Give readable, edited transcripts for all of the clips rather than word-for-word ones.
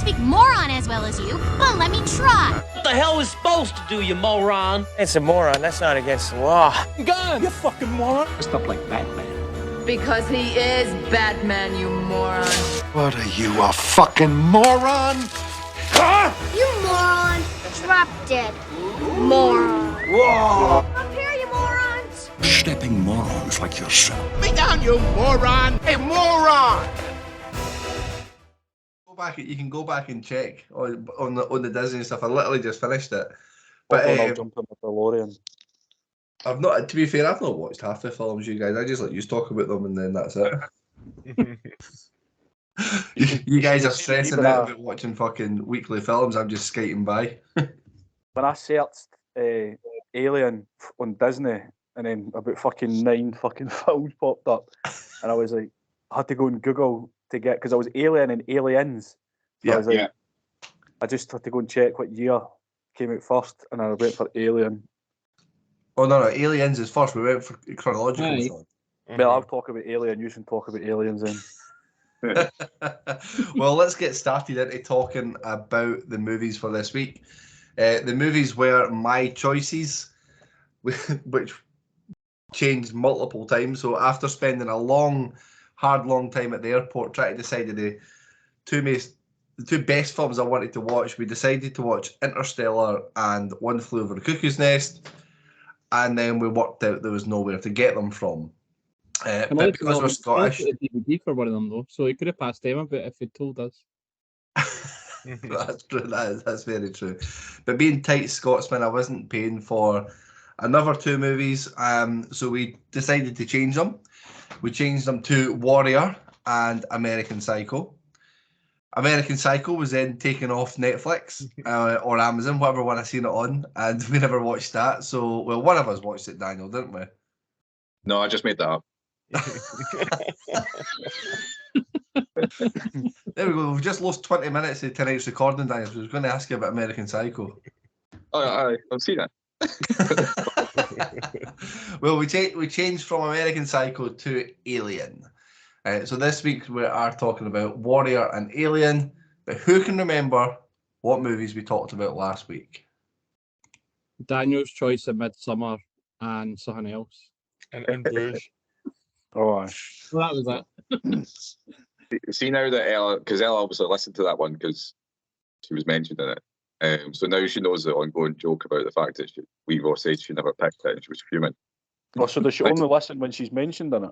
speak moron as well as you, but let me try. What the hell is supposed to do, you moron? It's a moron. That's not against the law. Gun! You fucking moron! Stuff like Batman. Because he is Batman, you moron. What are you, a fucking moron? You moron. Drop dead. Moron. Whoa! Up here, you morons. Stepping morons like yourself. Me down, you moron! Hey, moron! You can go back and check on the Disney stuff. I literally just finished it, but I'll jump in the DeLorean. I've not. To be fair, I've not watched half the films. You guys, I just let you talk about them, and then that's it. you guys are stressing out about watching fucking weekly films. I'm just skating by. When I searched Alien on Disney, and then about fucking 9 fucking films popped up, and I was like, I had to go and Google to get, because I was Alien and Aliens. So I was like, I just had to go and check what year came out first, and I went for Alien. Oh no, Aliens is first. We went for chronological. Right. Well, I'll talk about Alien. You can talk about Aliens then. Well, let's get started into talking about the movies for this week. The movies were my choices, which changed multiple times. So after spending a long time at the airport trying to decide the two best films I wanted to watch, we decided to watch Interstellar and One Flew Over the Cuckoo's Nest, and then we worked out there was nowhere to get them from. But because we're Scottish, a DVD for one of them though, so he could have passed them a bit if he'd told us. That's true. That's very true. But being tight Scotsman, I wasn't paying for another 2 movies, so we decided to change them. We changed them to Warrior and American Psycho. American Psycho was then taken off Netflix or Amazon, whatever one I seen it on, and we never watched that. So, well, one of us watched it, Daniel, didn't we? No, I just made that up. There we go. We've just lost 20 minutes of tonight's recording, Daniel. So I was going to ask you about American Psycho. Oh, I've seen it. Well, we changed from American Psycho to Alien. So this week we are talking about Warrior and Alien. But who can remember what movies we talked about last week? Daniel's choice of Midsummer and something else. And Bruges. Oh, Well, that was it. See now that Ella, because Ella obviously listened to that one because she was mentioned in it. So now she knows the ongoing joke about the fact that we all said she never picked it and she was fuming. Oh, so does she only listen when she's mentioned in it?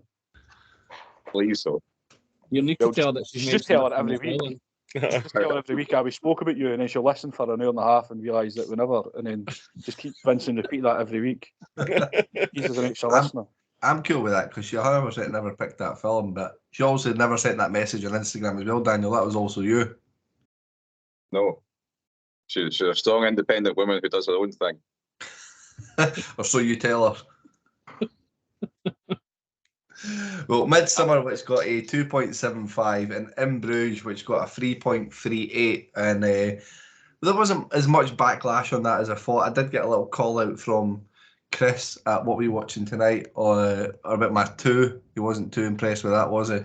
Believe so. You need to tell her that she's just tell her every week. Just tell her every week, we spoke about you, and then she'll listen for an hour and a half and realise that we never, and then just keep Vincent repeat that every week. He's an extra listener. I'm cool with that because she 100% never picked that film, but she also never sent that message on Instagram as well, Daniel. That was also you. No. She's a strong, independent woman who does her own thing. Or so you tell her. Well, Midsummer, which got a 2.75, and In Bruges, which got a 3.38, and there wasn't as much backlash on that as I thought. I did get a little call out from Chris at What We Watching Tonight about my 2. He wasn't too impressed with that, was he?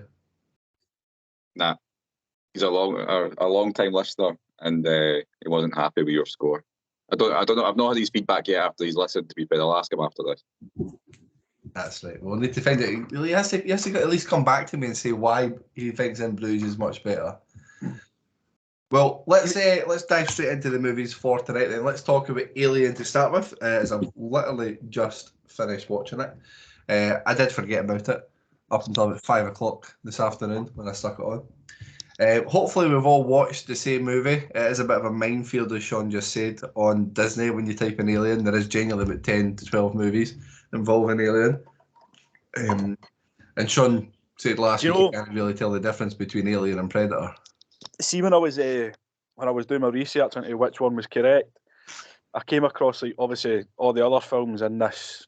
Nah, he's a long time listener, and he wasn't happy with your score. I don't know. I've not had his feedback yet after he's listened to me, but I'll ask him after this. That's right. We'll need to find out. He has to at least come back to me and say why he thinks In Bruges is much better. Well, let's dive straight into the movies for tonight. Then let's talk about Alien to start with, as I've literally just finished watching it. I did forget about it up until about 5 o'clock this afternoon when I stuck it on. Hopefully, we've all watched the same movie. It is a bit of a minefield, as Sean just said, on Disney. When you type in Alien, there is genuinely about 10 to 12 movies involving Alien. And Sean said last week you can't really tell the difference between Alien and Predator. See, when I was doing my research into which one was correct, I came across obviously all the other films in this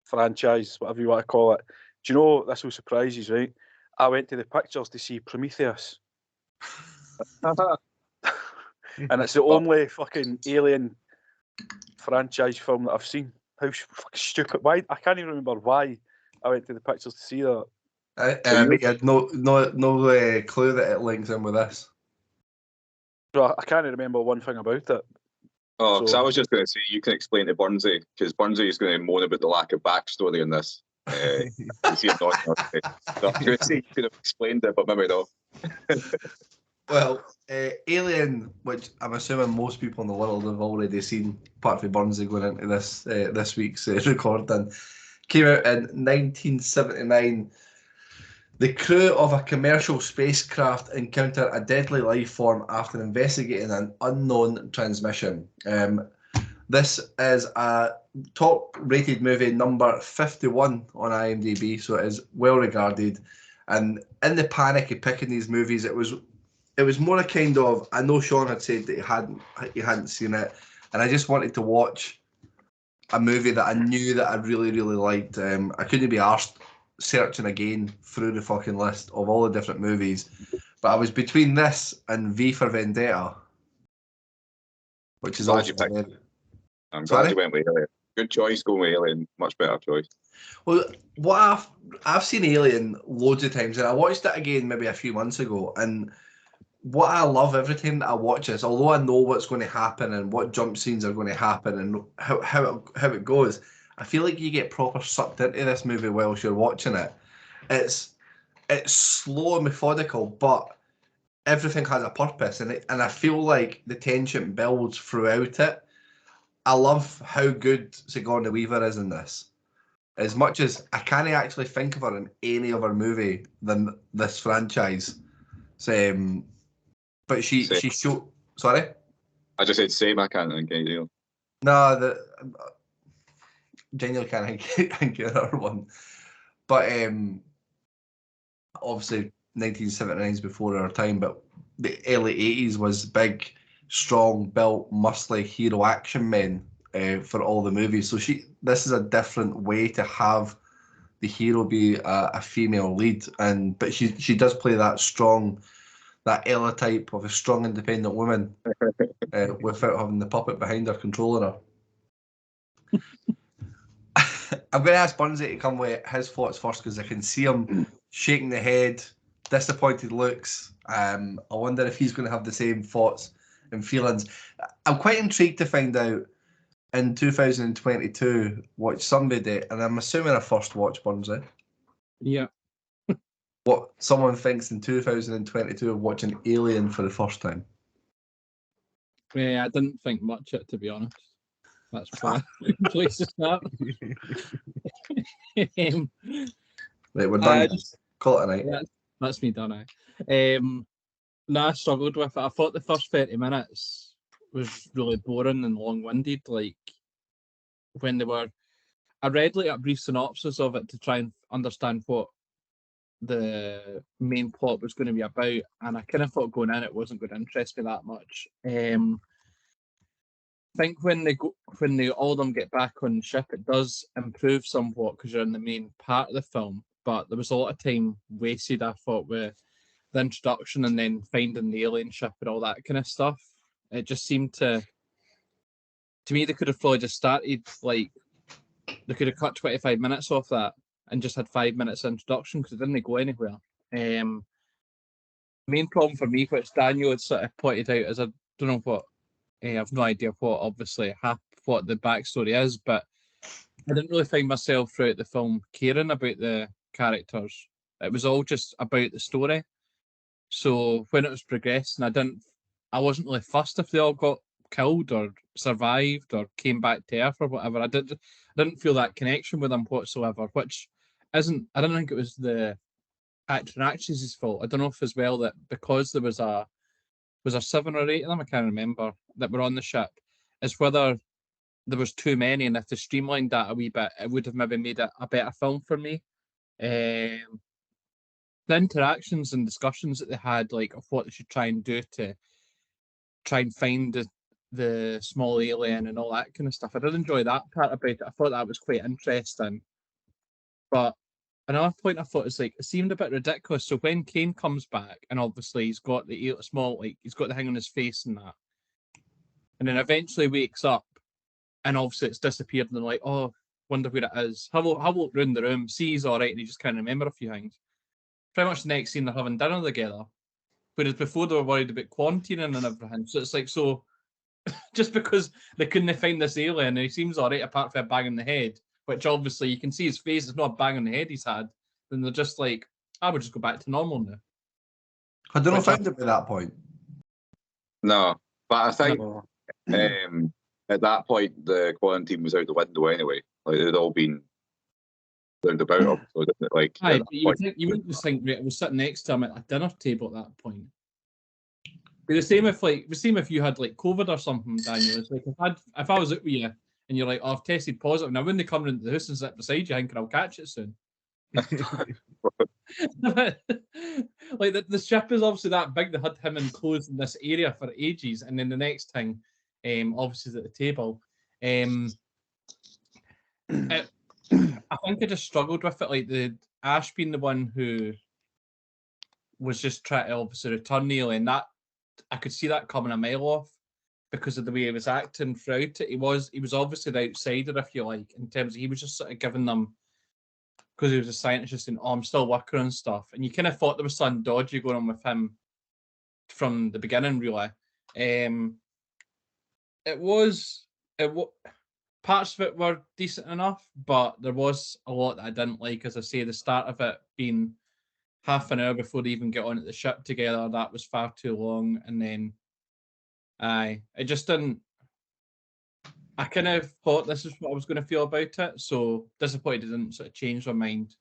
franchise, whatever you want to call it. Do you know, this will surprise you, right? I went to the pictures to see Prometheus. And it's the only fucking Alien franchise film that I've seen. How fucking stupid! Why? I can't even remember why I went to the pictures to see that. I had no clue that it links in with this. Well, I can't remember one thing about it. Oh, because So- I was just going to say you can explain to Burnsy, because Burnsy is going to moan about the lack of backstory in this. You see him nodding. Okay. So I was going to say you could have explained it, but maybe not. Well, Alien, which I'm assuming most people in the world have already seen, apart from Burnsy going into this week's recording, came out in 1979. The crew of a commercial spacecraft encounter a deadly life form after investigating an unknown transmission. This is a top-rated movie, number 51 on IMDb, so it is well regarded. And in the panic of picking these movies, it was more a kind of, I know Sean had said that he hadn't seen it, and I just wanted to watch a movie that I knew that I really, really liked. I couldn't be arsed searching again through the fucking list of all the different movies, but I was between this and V for Vendetta, which is Glad also you picked very... I'm Sorry? glad you went with Alien. Good choice going with Alien. Much better choice. Well, what I've seen Alien loads of times, and I watched it again maybe a few months ago, and what I love every time that I watch this, although I know what's going to happen and what jump scenes are going to happen and how it goes, I feel like you get proper sucked into this movie whilst you're watching it. It's slow and methodical, but everything has a purpose, and I feel like the tension builds throughout it. I love how good Sigourney Weaver is in this. As much as I can't actually think of her in any other movie than this franchise. So, but she showed. Sorry. I just said same. I can't think of anything. No, genuinely can't get her one. But obviously 1979 is before our time, but the early 80s was big, strong, built, muscly hero action men for all the movies. So this is a different way to have the hero be a female lead, but she does play that strong, that Ella type of a strong, independent woman without having the puppet behind her controlling her. I'm going to ask Burnsy to come with his thoughts first because I can see him shaking the head, disappointed looks. I wonder if he's going to have the same thoughts and feelings. I'm quite intrigued to find out in 2022 what somebody, and I'm assuming a first watch, Burnsy, Yeah. what someone thinks in 2022 of watching Alien for the first time. I didn't think much of it, to be honest. That's probably a good place to start. Right, we're done. Call it a night. Yeah, that's me done. I struggled with it. I thought the first 30 minutes was really boring and long-winded. Like when I read like a brief synopsis of it to try and understand what the main plot was going to be about, and I kind of thought going in it wasn't going to interest me that much. I think when they all of them get back on the ship, it does improve somewhat because you're in the main part of the film. But there was a lot of time wasted, I thought, with the introduction and then finding the alien ship and all that kind of stuff. It just seemed to me they could have probably just started like they could have cut 25 minutes off that and just had 5 minutes introduction because it didn't go anywhere. Main problem for me, which Daniel had sort of pointed out, is I don't know what. I've no idea what the backstory is, but I didn't really find myself throughout the film caring about the characters. It was all just about the story. So when it was progressing, I wasn't really fussed if they all got killed or survived or came back to Earth or whatever. I didn't feel that connection with them whatsoever, which isn't. I don't think it was the actor and actress's fault. I don't know if as well that because there was there 7 or 8 of them, I can't remember, that were on the ship, is whether there was too many, and if they streamlined that a wee bit, it would have maybe made it a better film for me. The interactions and discussions that they had, like of what they should try and do to try and find the small alien and all that kind of stuff. I did enjoy that part about it. I thought that was quite interesting. But another point I thought is like it seemed a bit ridiculous. So when Kane comes back, and obviously he's got the small, like he's got the thing on his face and that, and then eventually wakes up, and obviously it's disappeared, and they're like, "Oh, wonder where it is." Have a look round the room, see he's all right, and he just can't remember a few things. Pretty much the next scene they're having dinner together, whereas before they were worried about quarantining and everything. So it's like, so just because they couldn't find this alien and he seems all right apart from a bang in the head, which obviously you can see his face, it's not a bang on the head he's had, then they're just like, I would just go back to normal now. I don't know if I found it at that point. No, but I think No. at that point the quarantine was out the window anyway. Like they'd all been round about him. So like, Aye, at but that you point, wouldn't just think, right, I was sitting next to him at a dinner table at that point. Be the same if you had like COVID or something, Daniel. It's like if I was out with you and you're like, oh, I've tested positive, and I wouldn't come into the house and sit beside you thinking I'll catch it soon. Like the ship is obviously that big. They had him enclosed in this area for ages, and then the next thing, obviously is at the table. I think I just struggled with it. Like the Ash being the one who was just trying to obviously return Neil, and that I could see that coming a mile off because of the way he was acting throughout it. He was obviously the outsider, if you like, in terms of he was just sort of giving them, because he was a scientist and I'm still working on stuff, and you kind of thought there was something dodgy going on with him from the beginning, really. It was parts of it were decent enough, but there was a lot that I didn't like. As I say, the start of it being half an hour before they even get on at the ship together, that was far too long. And then, it just didn't. I kind of thought this is what I was going to feel about it, so disappointed it didn't sort of change my mind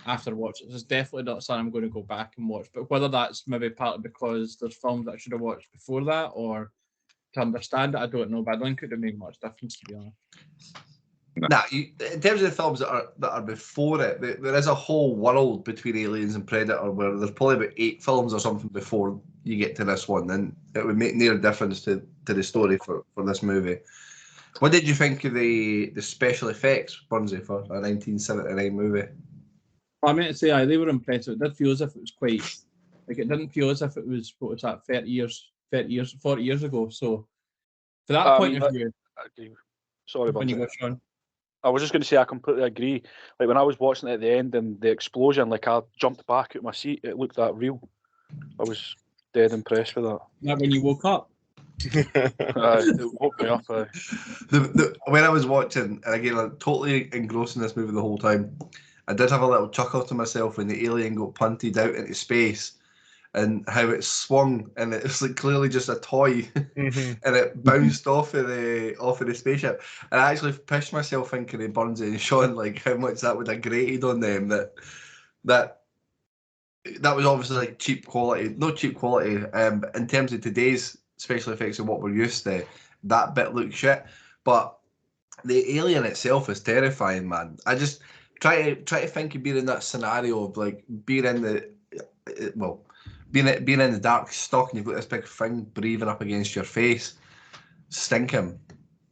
after watching it. It's definitely not something I'm going to go back and watch, but whether that's maybe partly because there's films that I should have watched before that, or to understand it, I don't know, but I don't think it would make much difference, to be honest. Nah, in terms of the films that are before it, there is a whole world between Aliens and Predator where there's probably about 8 films or something before you get to this one, and it would make near difference to the story for this movie. What did you think of the special effects, Burnsy, for a 1979 movie? I meant to say, they were impressive. It did feel as if it was quite, like, it didn't feel as if it was, what was that, 40 years ago. So, for that point of view, Sorry about when you that. go, Sean. I was just going to say I completely agree. Like when I was watching it at the end and the explosion, like I jumped back out my seat. It looked that real. I was dead impressed with that. Not when you woke up. It woke me up. When I was watching, and again, I'm totally engrossed in this movie the whole time, I did have a little chuckle to myself when the alien got punted out into space and how it swung, and it was like clearly just a toy, and it bounced off of the spaceship. And I actually pissed myself thinking of Burnsy and Sean, like how much that would have grated on them. That was obviously like cheap quality, not cheap quality. In terms of today's special effects and what we're used to, that bit looks shit. But the alien itself is terrifying, man. I just try to think of being in that scenario of like being in being in the dark, stuck, and you've got this big thing breathing up against your face, stinking.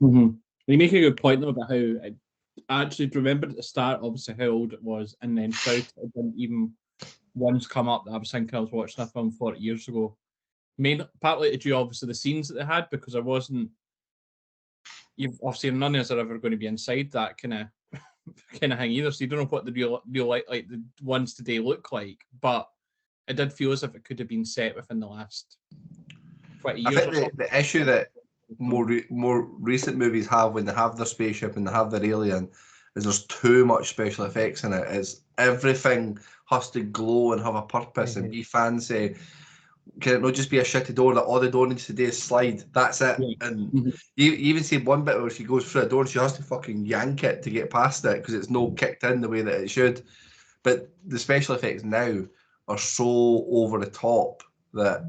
Mm-hmm. You make a good point though about how I actually remembered at the start, obviously how old it was, and then throughout it didn't even once come up that I was thinking I was watching a film 40 years ago. Partly to do obviously the scenes that they had, because I wasn't. You've obviously none of us are ever going to be inside that kind of thing either, so you don't know what the real like the ones today look like, but it did feel as if it could have been set within the last 20 years. I think the issue that more recent movies have when they have their spaceship and they have their alien is there's too much special effects in it. It's everything has to glow and have a purpose and be fancy. Can it not just be a shitty door that all the door needs to do is slide? That's it. Yeah. And you even see one bit where she goes through a door and she has to fucking yank it to get past it because it's not kicked in the way that it should. But the special effects now are so over the top that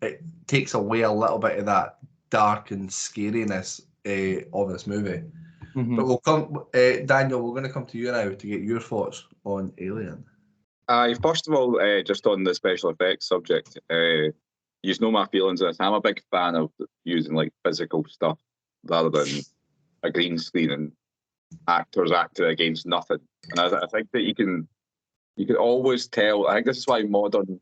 it takes away a little bit of that dark and scariness of this movie. But we'll come, Daniel, we're going to come to you now to get your thoughts on Alien. First of all, just on the special effects subject, you know my feelings on this. I'm a big fan of using like physical stuff rather than a green screen and actors acting against nothing. And I think that you can always tell. I think this is why modern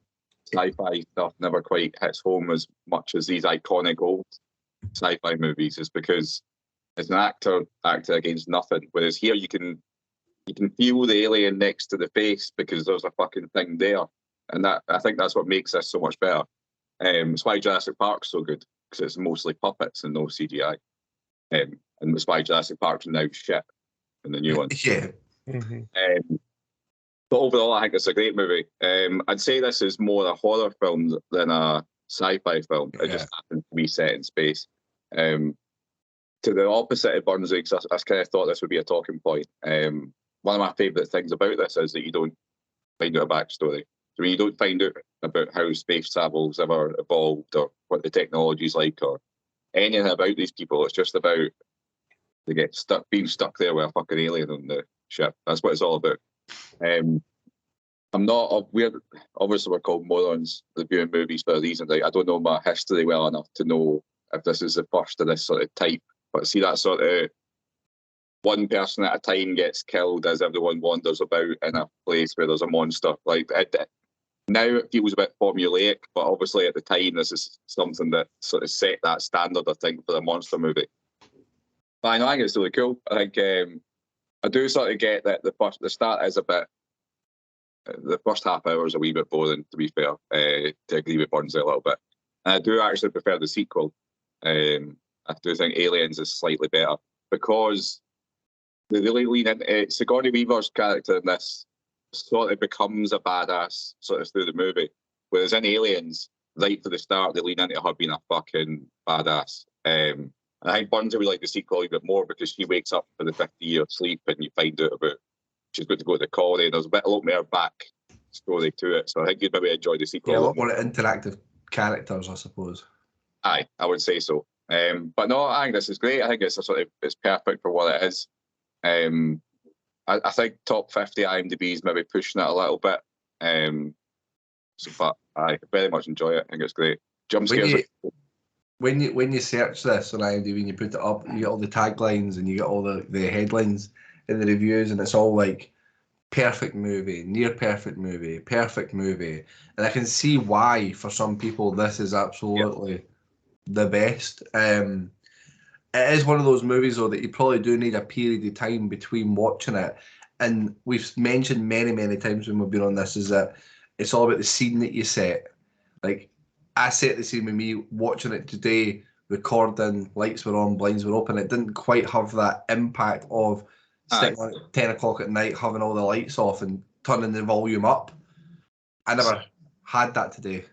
sci-fi stuff never quite hits home as much as these iconic old sci-fi movies, is because it's an actor acting against nothing. Whereas here you can feel the alien next to the face because there's a fucking thing there, and that I think that's what makes this so much better. That's why Jurassic Park's so good, because it's mostly puppets and no CGI. And that's why Jurassic Park's now shit in the new one. Yeah. But overall, I think it's a great movie. I'd say this is more a horror film than a sci-fi film. It just happens to be set in space. To the opposite of Burnsy, because I kind of thought this would be a talking point. One of my favourite things about this is that you don't find out a backstory. So when you don't find out about how space travel's ever evolved or what the technology's like or anything about these people, it's just about they get being stuck there with a fucking alien on the ship. That's what it's all about. I'm not weird. Obviously, we're called morons reviewing movies for a reason. Like, I don't know my history well enough to know if this is the first of this sort of type. But see that sort of one person at a time gets killed as everyone wanders about in a place where there's a monster. Like now it feels a bit formulaic, but obviously at the time this is something that sort of set that standard, I think, for a monster movie. But I think it's really cool. I think I do sort of get that the start is a bit. The first half hour is a wee bit boring, to be fair. To agree with Burnsy a little bit, and I do actually prefer the sequel. I do think Aliens is slightly better because they really lean into Sigourney Weaver's character in this sort of becomes a badass sort of through the movie. Whereas in Aliens, right from the start, they lean into her being a fucking badass. And I think Burnsy would like the sequel a bit more because she wakes up for the 50-year sleep and you find out about she's going to go to the colony. There's a lot more back story to it. So I think you'd maybe enjoy the sequel. Yeah, a lot more interactive characters, I suppose. Aye, I would say so. But no, I think this is great. I think it's it's perfect for what it is. I think top 50 IMDb is maybe pushing it a little bit. But I very much enjoy it. I think it's great. Jump scares. When you search this on IMDb and you put it up, you get all the taglines and you get all the headlines in the reviews, and it's all like perfect movie, near perfect movie, perfect movie. And I can see why for some people this is absolutely the best. It is one of those movies though that you probably do need a period of time between watching it. And we've mentioned many times when we've been on this is that it's all about the scene that you set. Like I set the scene with me watching it today, recording, lights were on, blinds were open. It didn't quite have that impact of sitting on at 10 o'clock at night, having all the lights off and turning the volume up. I never had that today.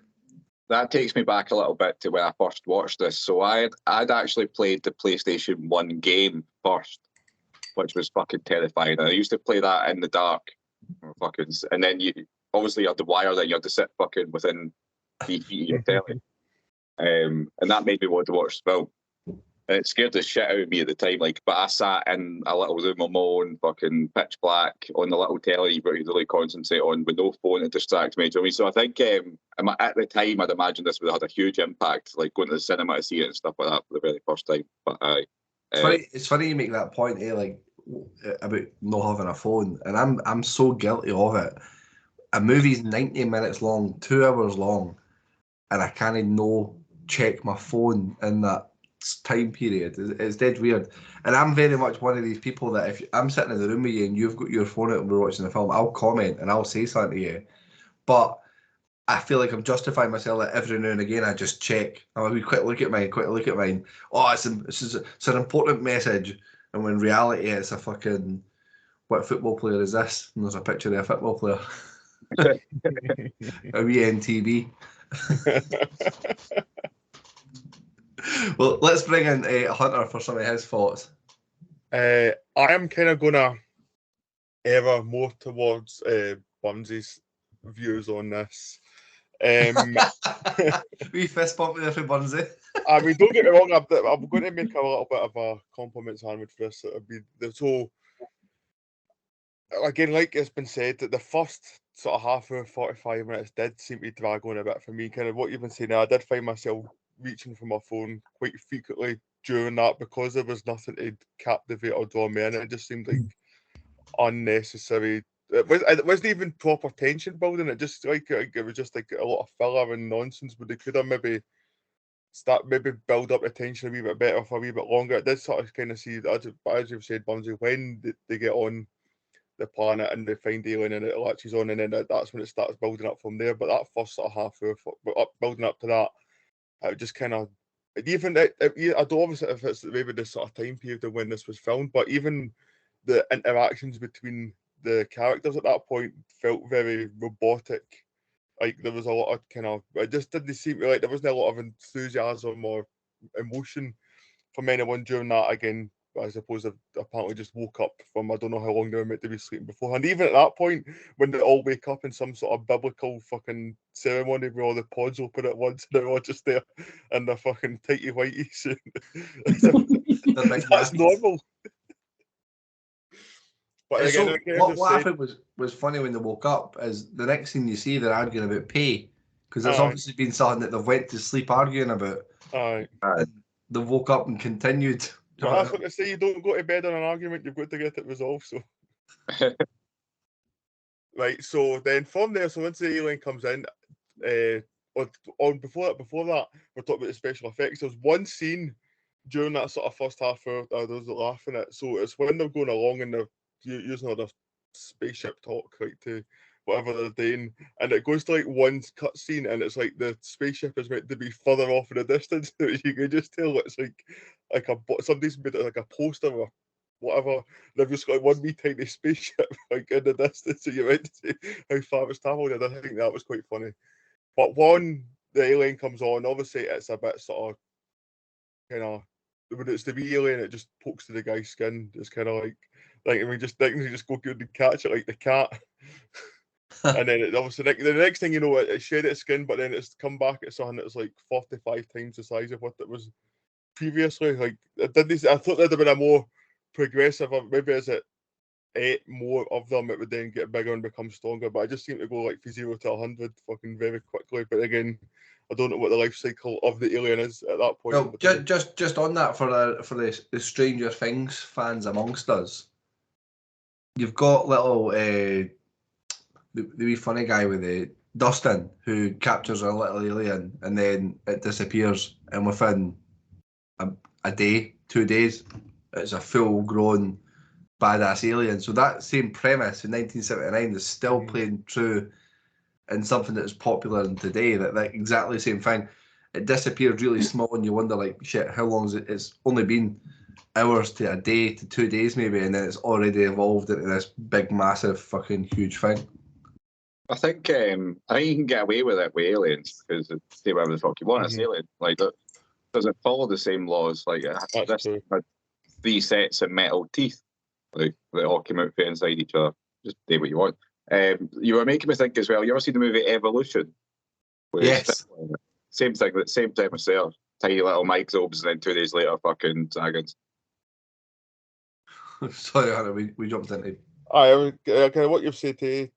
That takes me back a little bit to when I first watched this. So I'd actually played the PlayStation 1 game first, which was fucking terrifying. And I used to play that in the dark. And then you obviously had the wire that you had to sit fucking within 3 feet of your telly. And that made me want to watch the film. And it scared the shit out of me at the time. But I sat in a little room on my own, fucking pitch black, on the little telly, but you really concentrate on with no phone to distract me. Do you know what I mean? So I think at the time, I'd imagine this would have had a huge impact, like going to the cinema to see it and stuff like that for the very first time. But it's funny you make that point, about not having a phone, and I'm so guilty of it. A movie's 90 minutes long, 2 hours long, and I can't check my phone in that time period. It's dead weird. And I'm very much one of these people that if I'm sitting in the room with you and you've got your phone out and we're watching the film, I'll comment and I'll say something to you. But I feel like I'm justifying myself that every now and again I just check. I'll be quick look at mine. Oh, it's an important message. And when in reality it's a fucking, what football player is this? And there's a picture of a football player. A wee NTB. Well, let's bring in Hunter for some of his thoughts. I am kind of going to err more towards Bunsy's views on this. We fist bump there for Bunsy. I mean, don't get me wrong, I'm going to make a little bit of a compliment sandwich for this. It'll be so. Again, like it's been said, that the first sort of half hour, 45 minutes did seem to drag on a bit for me. Kind of what you've been saying now, I did find myself reaching for my phone quite frequently during that because there was nothing to captivate or draw me in. It just seemed like unnecessary. It wasn't even proper tension building. It just it was just like a lot of filler and nonsense. But they could have maybe build up the tension a wee bit better for a wee bit longer. It did sort of kind of see, as you've said, Bunzy, when they get on the planet and they find alien and it latches on, and then that's when it starts building up from there. But that first sort of half hour, building up to that, it just kind of, even I don't obviously if it's maybe the sort of time period of when this was filmed, but even the interactions between the characters at that point felt very robotic. Like there was a lot of kind of, it just didn't seem like there wasn't a lot of enthusiasm or emotion from anyone during that. Again, I suppose they apparently just woke up from, I don't know how long they were meant to be sleeping beforehand. Even at that point, when they all wake up in some sort of biblical fucking ceremony where all the pods open at once and they're all just there in their fucking tighty whities. That's normal. But So again, what happened was funny when they woke up is the next thing you see they're arguing about pay, because there's obviously been something that they've went to sleep arguing about. Aye. And they woke up and continued. Well, that's what I say. You don't go to bed on an argument. You've got to get it resolved. So, right. So then from there, so once the alien comes in, before that, we're talking about the special effects. There's one scene during that sort of first half where those are laughing at. So it's when they're going along and they're using all their spaceship talk, like to whatever they're doing, and it goes to like one cut scene, and it's like the spaceship is meant to be further off in the distance. You can just tell it's like somebody's made it like a poster or whatever. They've just got one wee tiny spaceship like in the distance, so you're meant to see how far it's travelled. And I think that was quite funny. But when the alien comes on, obviously it's a bit sort of kind of, when it's the wee alien, it just pokes to the guy's skin. It's kind of like we just go good and catch it like the cat. And then it obviously the next thing you know, it shed its skin, but then it's come back at something that's like 45 times the size of what it was previously. Like I thought there'd have been a more progressive, or maybe as it ate more of them, it would then get bigger and become stronger. But I just seem to go like from 0 to 100 fucking very quickly. But again, I don't know what the life cycle of the alien is at that point. Well, just on that for the Stranger Things fans amongst us, you've got little the wee funny guy with the Dustin who captures a little alien and then it disappears, and within a day, 2 days, it's a full-grown badass alien. So that same premise in 1979 is still playing true in something that is popular in today. That exactly the same thing. It disappeared really small, and you wonder like, shit, how long is it? It's only been hours to a day to 2 days maybe, and then it's already evolved into this big, massive, fucking huge thing. I think you can get away with it with aliens because say whatever the fuck you want. It's alien. Like, does it follow the same laws? Like, this had 3 sets of metal teeth, like they all came out from inside each other. Just do what you want. You were making me think as well. You ever seen the movie Evolution? Yes. Same thing. Same type of setup. Tiny little microbes, and then 2 days later, fucking dragons. Sorry, Hannah, we jumped into. Kind of what you've said today.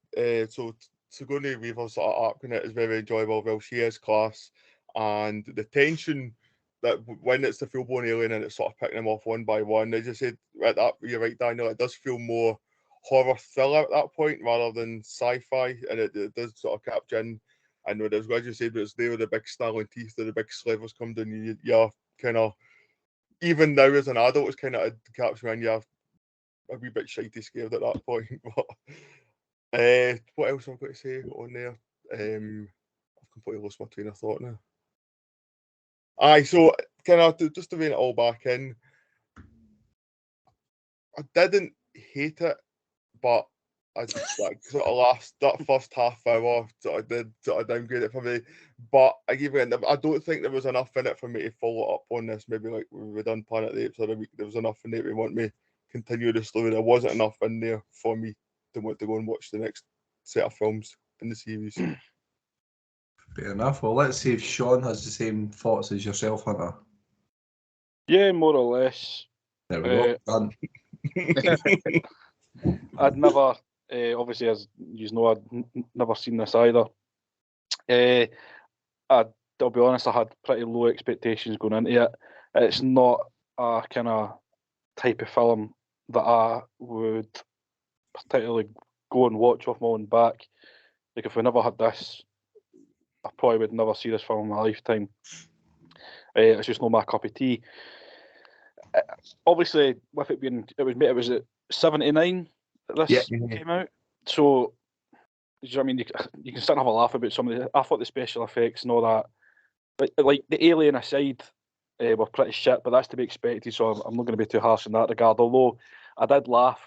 So Sigourney Weaver's sort of arc in it is very enjoyable. Well, she is class, and the tension that when it's the full-blown alien and it's sort of picking them off one by one. As you said, at that, you're right, Daniel. It does feel more horror thriller at that point rather than sci-fi, and it does sort of capture in. And as you said, they were the big snarling teeth, the big slivers come down. You're kind of, even now as an adult, it's kind of capturing in. You're a wee bit shitey scared at that point. But what else I've got to say on there? I've completely lost my train of thought now. So kind of just to rein it all back in, I didn't hate it, but I just that first half hour did downgrade it for me. But I don't think there was enough in it for me to follow up on this. Maybe like we've done Planet of the Apes the other week, there was enough in there to want me continue the story. There wasn't enough in there for me to want to go and watch the next set of films in the series. Fair enough. Well, let's see if Sean has the same thoughts as yourself, Hunter. Yeah, more or less. There we go. Done. I'd never, obviously, as you know, I'd never seen this either. I'll be honest, I had pretty low expectations going into it. It's not a kind of type of film that I would particularly go and watch off my own back. Like, if we never had this, I probably would never see this film in my lifetime. It's just not my cup of tea. Obviously, with it being, it was at 79. this came out. So, do you know what I mean? You can start and have a laugh about some of the. I thought the special effects and all that, like the alien aside, were pretty shit, but that's to be expected. So I'm not going to be too harsh in that regard. Although I did laugh,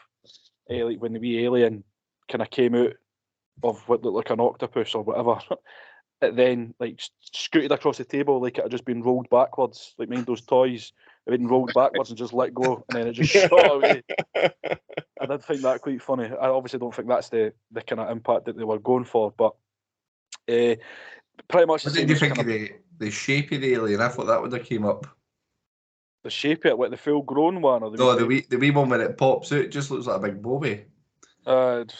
like when the wee alien kind of came out of what looked like an octopus or whatever. It then like scooted across the table like it had just been rolled backwards, like mind those toys. It had been rolled backwards and just let go, and then it just shot away. I did find that quite funny. I obviously don't think that's the kind of impact that they were going for, but pretty much the What same. did you as think kind of the shape of the alien? I thought that would have came up. the shape of it, like the full grown one, or No, the wee one when it pops out just looks like a big bobby. it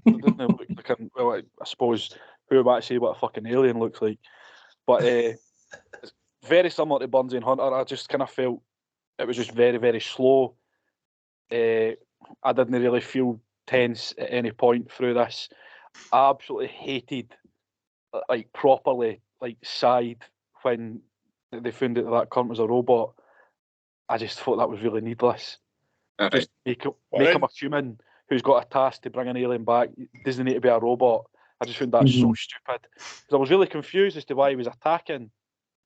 didn't look like well, I suppose who am I to say what a fucking alien looks like? But it's very similar to Burnsy and Hunter. I just kind of felt it was just very, very slow. I didn't really feel tense at any point through this. I absolutely hated, like properly, like sighed when they found out that cunt was a robot. I just thought that was really needless. Just make him a human who's got a task to bring an alien back. He doesn't need to be a robot. I just found that so stupid. Because I was really confused as to why he was attacking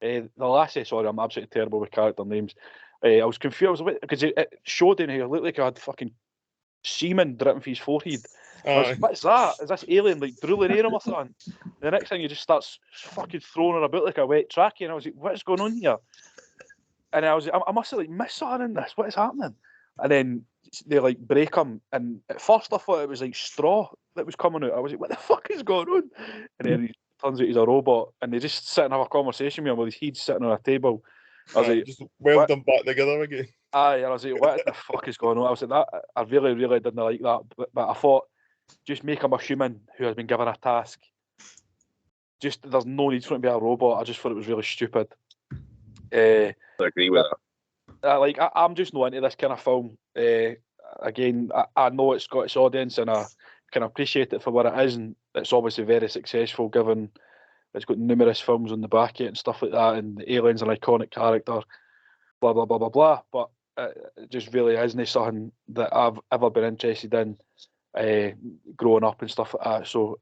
the lassie. Sorry, I'm absolutely terrible with character names. I was confused because it showed him he looked like he had fucking semen dripping from his forehead. I was like, what's that? Is this alien like drooling air or something? The next thing he just starts fucking throwing her about like a wet trackie, and I was like, what's going on here? And I was like, I must have like missed something in this. What is happening? And then they like break him, and at first I thought it was like straw that was coming out. I was like, what the fuck is going on? And then he turns out he's a robot, and they just sit and have a conversation with him with his head sitting on a table. I was like, just weld them back together again. Aye, and I was like, what the fuck is going on? I was like, that I really, really didn't like that. But I thought, just make him a human who has been given a task. Just there's no need for him to be a robot. I just thought it was really stupid. I agree with that. I'm just not into this kind of film. Again, I know it's got its audience, and I can appreciate it for what it is, and it's obviously very successful given it's got numerous films on the back of it and stuff like that, and the alien's an iconic character, blah blah blah blah blah. But it just really isn't something that I've ever been interested in growing up and stuff like that. So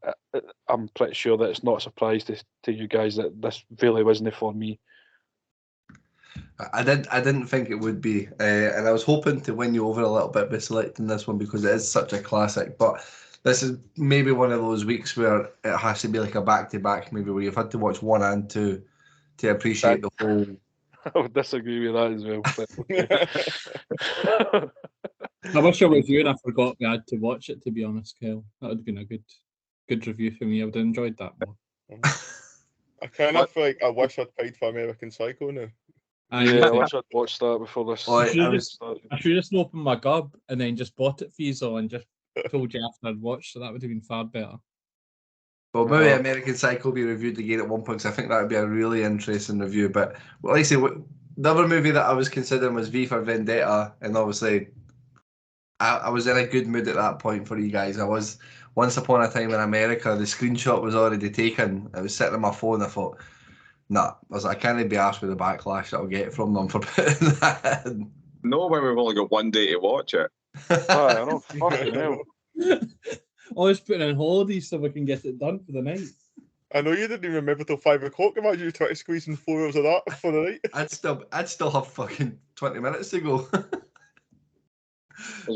I'm pretty sure that it's not a surprise to you guys that this really wasn't for me. I didn't think it would be, and I was hoping to win you over a little bit by selecting this one because it is such a classic. But this is maybe one of those weeks where it has to be like a back-to-back, maybe where you've had to watch 1 and 2 to appreciate the whole. I would disagree with that as well. I wish I was you and I forgot we had to watch it, to be honest, Kyle. That would have been a good review for me. I would have enjoyed that more. I kind of feel like I wish I'd paid for American Psycho now. Yeah, I wish I'd watched that before this. I should just opened my gob and then just bought it for you and just told you after I'd watched, so that would have been far better. Well, maybe American Psycho will be reviewed again at one point, because I think that would be a really interesting review. But like I say, the other movie that I was considering was V for Vendetta, and obviously I was in a good mood at that point for you guys. I was Once Upon a Time in America. The screenshot was already taken. I was sitting on my phone. I thought, nah, I was like, I can't be arsed with the backlash that I'll get from them for putting that in. No, when we've only got one day to watch it. I know, fucking hell. Always putting in holidays so we can get it done for the night. I know you didn't even remember till 5 o'clock. Imagine you trying to squeeze in 4 hours of that for the night. I'd still have fucking 20 minutes to go.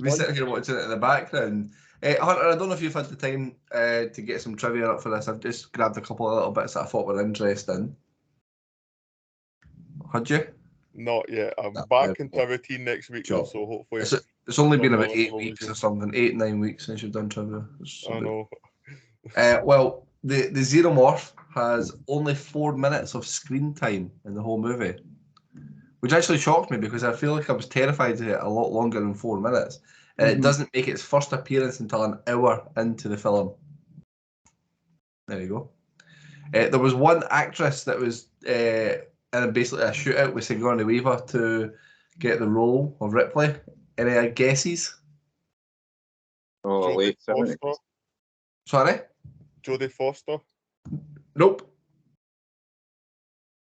Be sitting here watching it in the background. Hunter, I don't know if you've had the time to get some trivia up for this. I've just grabbed a couple of little bits that I thought were interesting. Had you? Not yet. I'm back into a routine next week, so hopefully. It's only been about 8 weeks or something, 8-9 weeks since you've done trivia. I know. Well, the Xenomorph has only 4 minutes of screen time in the whole movie, which actually shocked me because I feel like I was terrified of it a lot longer than 4 minutes. And it doesn't make its first appearance until an hour into the film. There you go. There was one actress that was in basically a shootout with Sigourney Weaver to get the role of Ripley. Any guesses? Oh, late 70s. Sorry? Jodie Foster? Nope.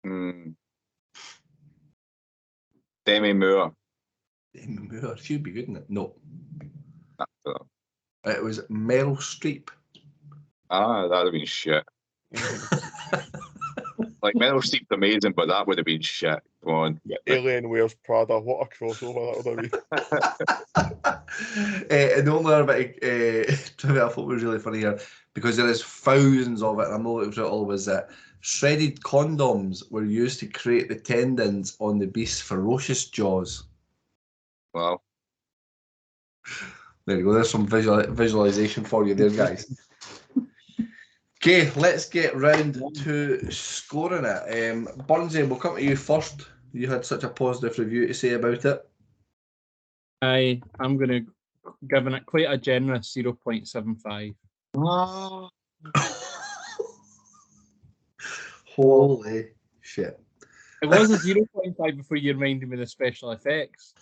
Demi Moore. Demi Moore. She'd be good in it. No. for them? It was Meryl Streep. Ah, that'd have been shit. Like Meryl Streep's amazing, but that would have been shit. Come on. Alien wears Prada. What a crossover that would have been. And the only other bit of trivia I thought was really funny here, because there is thousands of it, and I'm not looking through it all, was that shredded condoms were used to create the tendons on the beast's ferocious jaws. Wow. There you go. There's some visualization for you there, guys. Okay, let's get round to scoring it. Burnsy, we'll come to you first. You had such a positive review to say about it. I'm going to give it quite a generous 0.75. Holy shit. It was a 0.5 before you reminded me of the special effects.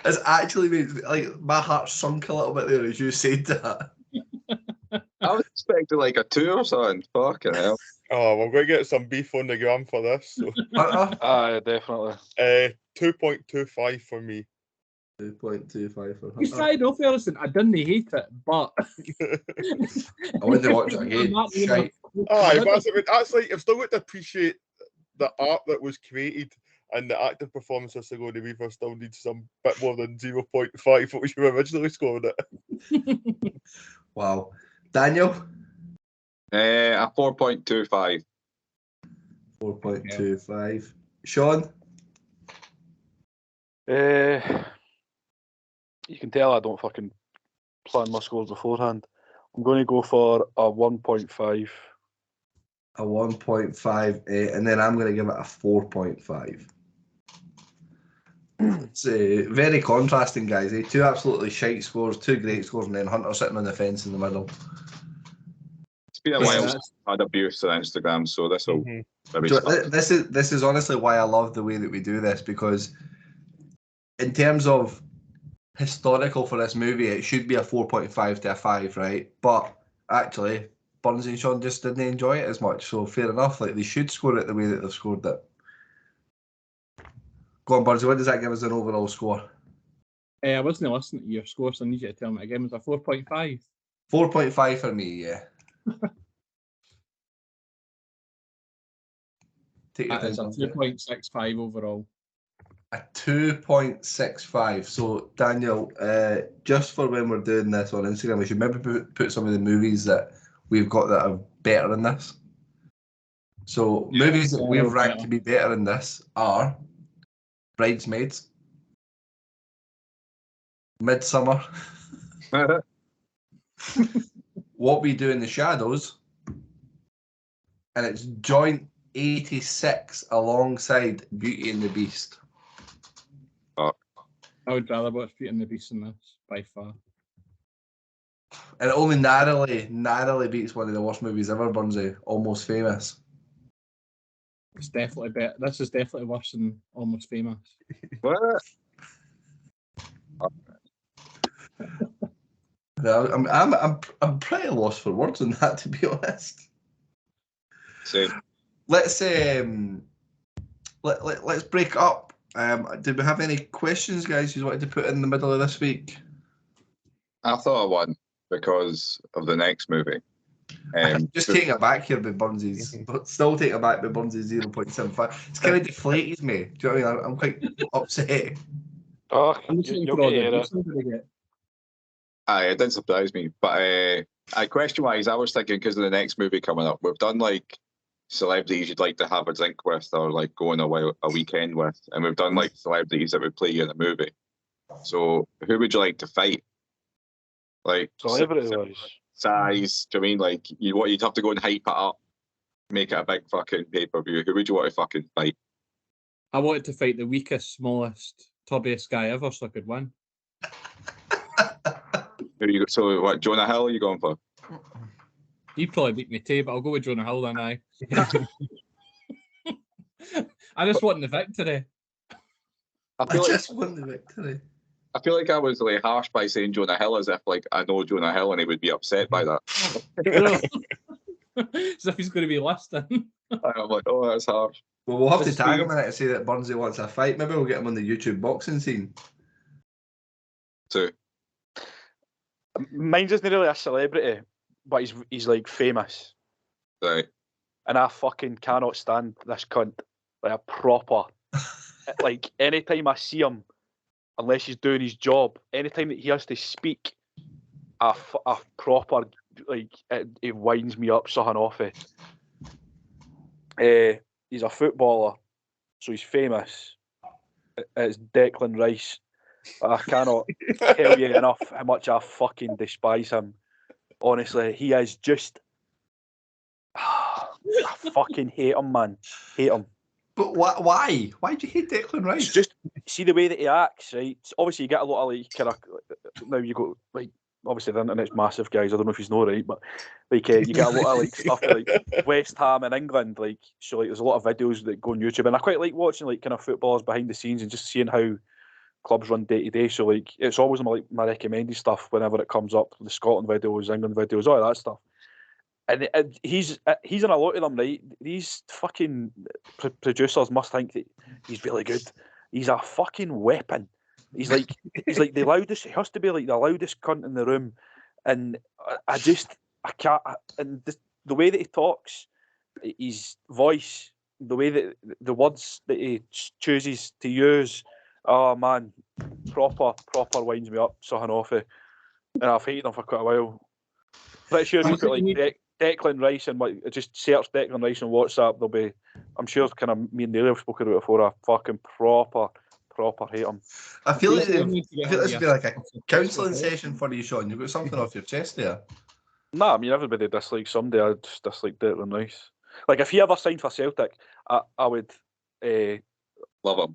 It's actually made, like, my heart sunk a little bit there as you said that. I was expecting like a 2 or something. Fucking hell. Oh, we're going to get some beef on the gram for this. So. Definitely. 2.25 for me. 2.25 for her. You tried off, Ellison. I didn't hate it, but I wouldn't watch it again. Shite. Aye, but that's like, I've still got to appreciate the art that was created, and the active performance of Sigourney Weaver still needs some bit more than 0.5, what you originally scored it. Wow. Daniel? A 4.25. 4.25. Sean? You can tell I don't fucking plan my scores beforehand. I'm going to go for a 1.5. A 1.5, and then I'm going to give it a 4.5. It's very contrasting, guys. Two absolutely shite scores, two great scores, and then Hunter sitting on the fence in the middle. It's been a while since I had abuse on Instagram, so this will maybe start. This is honestly why I love the way that we do this, because in terms of historical for this movie, it should be a 4.5 to a 5, right? But actually, Burns and Sean just didn't enjoy it as much, so fair enough. Like, they should score it the way that they've scored it. Go on, Burns, what does that give us an overall score? I wasn't listening to your score, so I need you to tell me again. It was a 4.5. 4.5 for me, yeah. Take your It's a time. 2.65 overall. A 2.65. So, Daniel, just for when we're doing this on Instagram, we should maybe put some of the movies that we've got that are better than this. So, movies that we've ranked to be better than this are Bridesmaids, Midsummer, What We Do in the Shadows, and it's joint 86 alongside Beauty and the Beast. I would rather watch Beauty and the Beast than this, by far. And it only narrowly beats one of the worst movies ever, Burnsy, Almost Famous. It's definitely better. This is definitely worse than Almost Famous. What? I'm pretty lost for words on that, to be honest. Same. Let's break up. Did we have any questions, guys, you wanted to put in the middle of this week? I thought of one because of the next movie. Just taking it back here by Burnsy's, but still taking it back by Burnsy's 0.75. It's kind of deflated me. Do you know what I mean? I'm quite upset. Oh, it did surprise me, but question-wise, I was thinking because of the next movie coming up, we've done like celebrities you'd like to have a drink with or like go on a weekend with, and we've done like celebrities that would play you in a movie. So who would you like to fight? Like celebrity-wise, size. Do you mean like you'd have to go and hype it up, make it a big fucking pay-per-view? Who would you want to fucking fight? I wanted to fight the weakest, smallest, tubbiest guy ever, so I could win. So what, Jonah Hill are you going for? He'd probably beat me too, but I'll go with Jonah Hill then, aye. I just want the victory. I just want the victory. I feel like I was like harsh by saying Jonah Hill as if like I know Jonah Hill and he would be upset by that. As if he's going to be listening. I'm like, oh, that's harsh. Well, we'll have to tag him in it and say that Burnsy wants a fight. Maybe we'll get him on the YouTube boxing scene. two. Mine's isn't really a celebrity, but he's like famous. Right. And I fucking cannot stand this cunt. Like a proper. Like, anytime I see him, unless he's doing his job, anytime that he has to speak, a proper, like, it winds me up something off it. He's a footballer, so he's famous. It's Declan Rice. I cannot tell you enough how much I fucking despise him. Honestly, he is just... I fucking hate him, man. Hate him. But why? Why do you hate Declan Rice? It's just, see the way that he acts, right? Obviously, you get a lot of, like, kind of... Now you go, like, obviously the internet's massive, guys. I don't know if you know, right? But, like, you get a lot of, like, stuff like West Ham in England, like, so, like, there's a lot of videos that go on YouTube. And I quite like watching, like, kind of footballers behind the scenes and just seeing how clubs run day to day. So, like, it's always my recommended stuff whenever it comes up. The Scotland videos, England videos, all that stuff. And he's in a lot of them, right? These fucking producers must think that he's really good. He's a fucking weapon. He's like the loudest. He has to be like the loudest cunt in the room. And I can't. And the way that he talks, his voice, the way that the words that he chooses to use, oh man, proper winds me up, something off it. And I've hated him for quite a while. Pretty sure if you put like Declan Rice and like just search Declan Rice on WhatsApp, there'll be, I'm sure kind of me and Neil have spoken about it before, I fucking proper hate him. I feel like this would be like a counselling session for you, Sean. You've got something off your chest there. Nah, I mean everybody dislikes somebody. I just dislike Declan Rice. Like if he ever signed for Celtic, I would love him.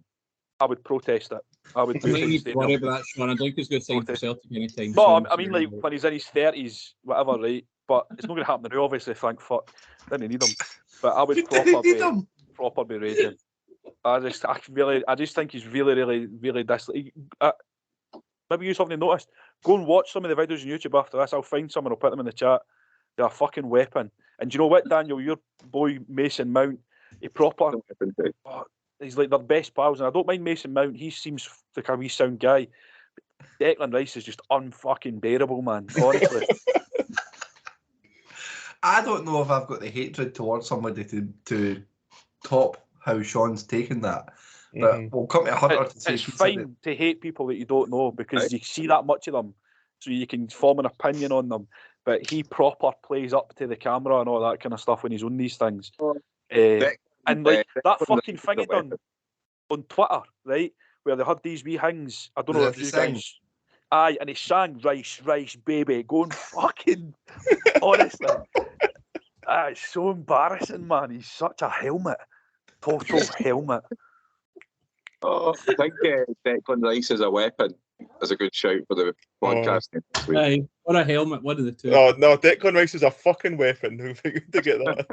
I would protest it. I would do need to worry about that, Sean. I don't think he's going to sign for Celtic anytime. No, I mean like when he's in his 30s, whatever, right? But it's not going to happen now, obviously, thank fuck. Didn't need him. But I would proper be raging. I just think he's really dislike. Maybe you haven't noticed. Go and watch some of the videos on YouTube after this. I'll find some and I'll put them in the chat. They're a fucking weapon. And do you know what, Daniel? Your boy Mason Mount, he's like their best pals. And I don't mind Mason Mount. He seems like a wee sound guy. But Declan Rice is just unfucking bearable, man. Honestly. I don't know if I've got the hatred towards somebody to top how Sean's taken that. But we'll come to Hunter to say it's fine to hate people that you don't know because you see that much of them, so you can form an opinion on them. But he proper plays up to the camera and all that kind of stuff when he's on these things. And like that fucking thing he done on Twitter, right, where they had these wee things. I don't know if you guys. Aye, and he sang Rice, Rice, baby, going fucking honestly. It's so embarrassing, man. He's such a helmet. Total helmet. Oh, I think Declan Rice is a weapon. That's a good shout for the podcasting. Aye, or a helmet, one of the two. No, Declan Rice is a fucking weapon. Who figured to get that?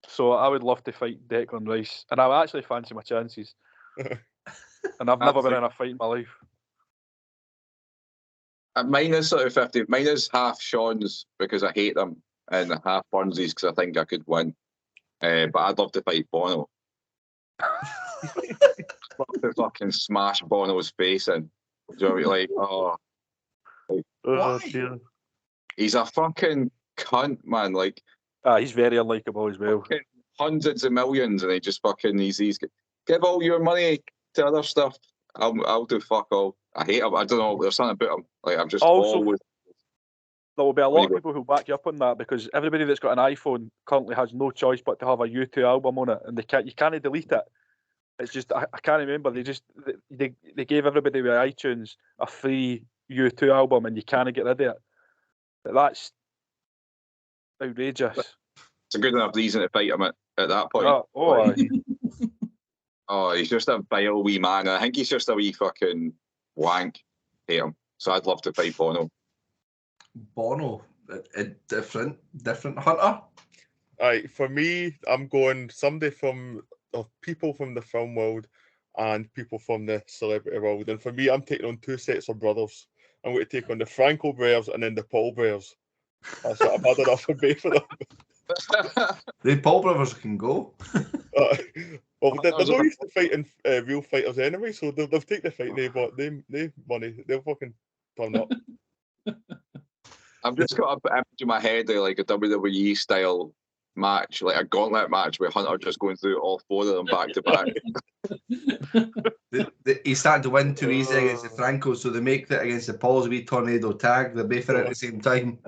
So I would love to fight Declan Rice, and I actually fancy my chances. And I've never been in a fight in my life. Mine is sort of 50. Mine is half Sean's because I hate them, and half Burnsy's because I think I could win. But I'd love to fight Bono. Love to fucking smash Bono's face in. Do you know what I mean? Like, why? He's a fucking cunt, man. Like, he's very unlikable as well. Hundreds of millions, and he just fucking he's give all your money to other stuff. I'll do fuck all. I hate him. I don't know. There's something about him. Like I'm just always. There will be a lot of people who back you up on that because everybody that's got an iPhone currently has no choice but to have a U2 album on it, and you can't delete it. It's just I can't remember. They gave everybody with iTunes a free U2 album, and you can't get rid of it. That's outrageous. It's a good enough reason to fight him at that point. Oh, he's just a vile wee man. I think he's just a wee fucking wank. Hate him. So I'd love to fight Bono. Bono, a different Hunter. Right, for me, I'm going somebody from people from the film world and people from the celebrity world. And for me, I'm taking on two sets of brothers. I'm going to take on the Franco Brothers and then the Paul Brothers. That's what I've had enough of both of them. The Paul Brothers can go. Well, they're not used to fighting real fighters anyway, so they've taken the fight, they bought they money, they'll fucking turn up. I've just got a image in my head of like a WWE style match, like a gauntlet match where Hunter just going through all four of them back to back. He's starting to win too easy against the Francos, so they make that against the Pauls, wee tornado tag. They're both in at the same time.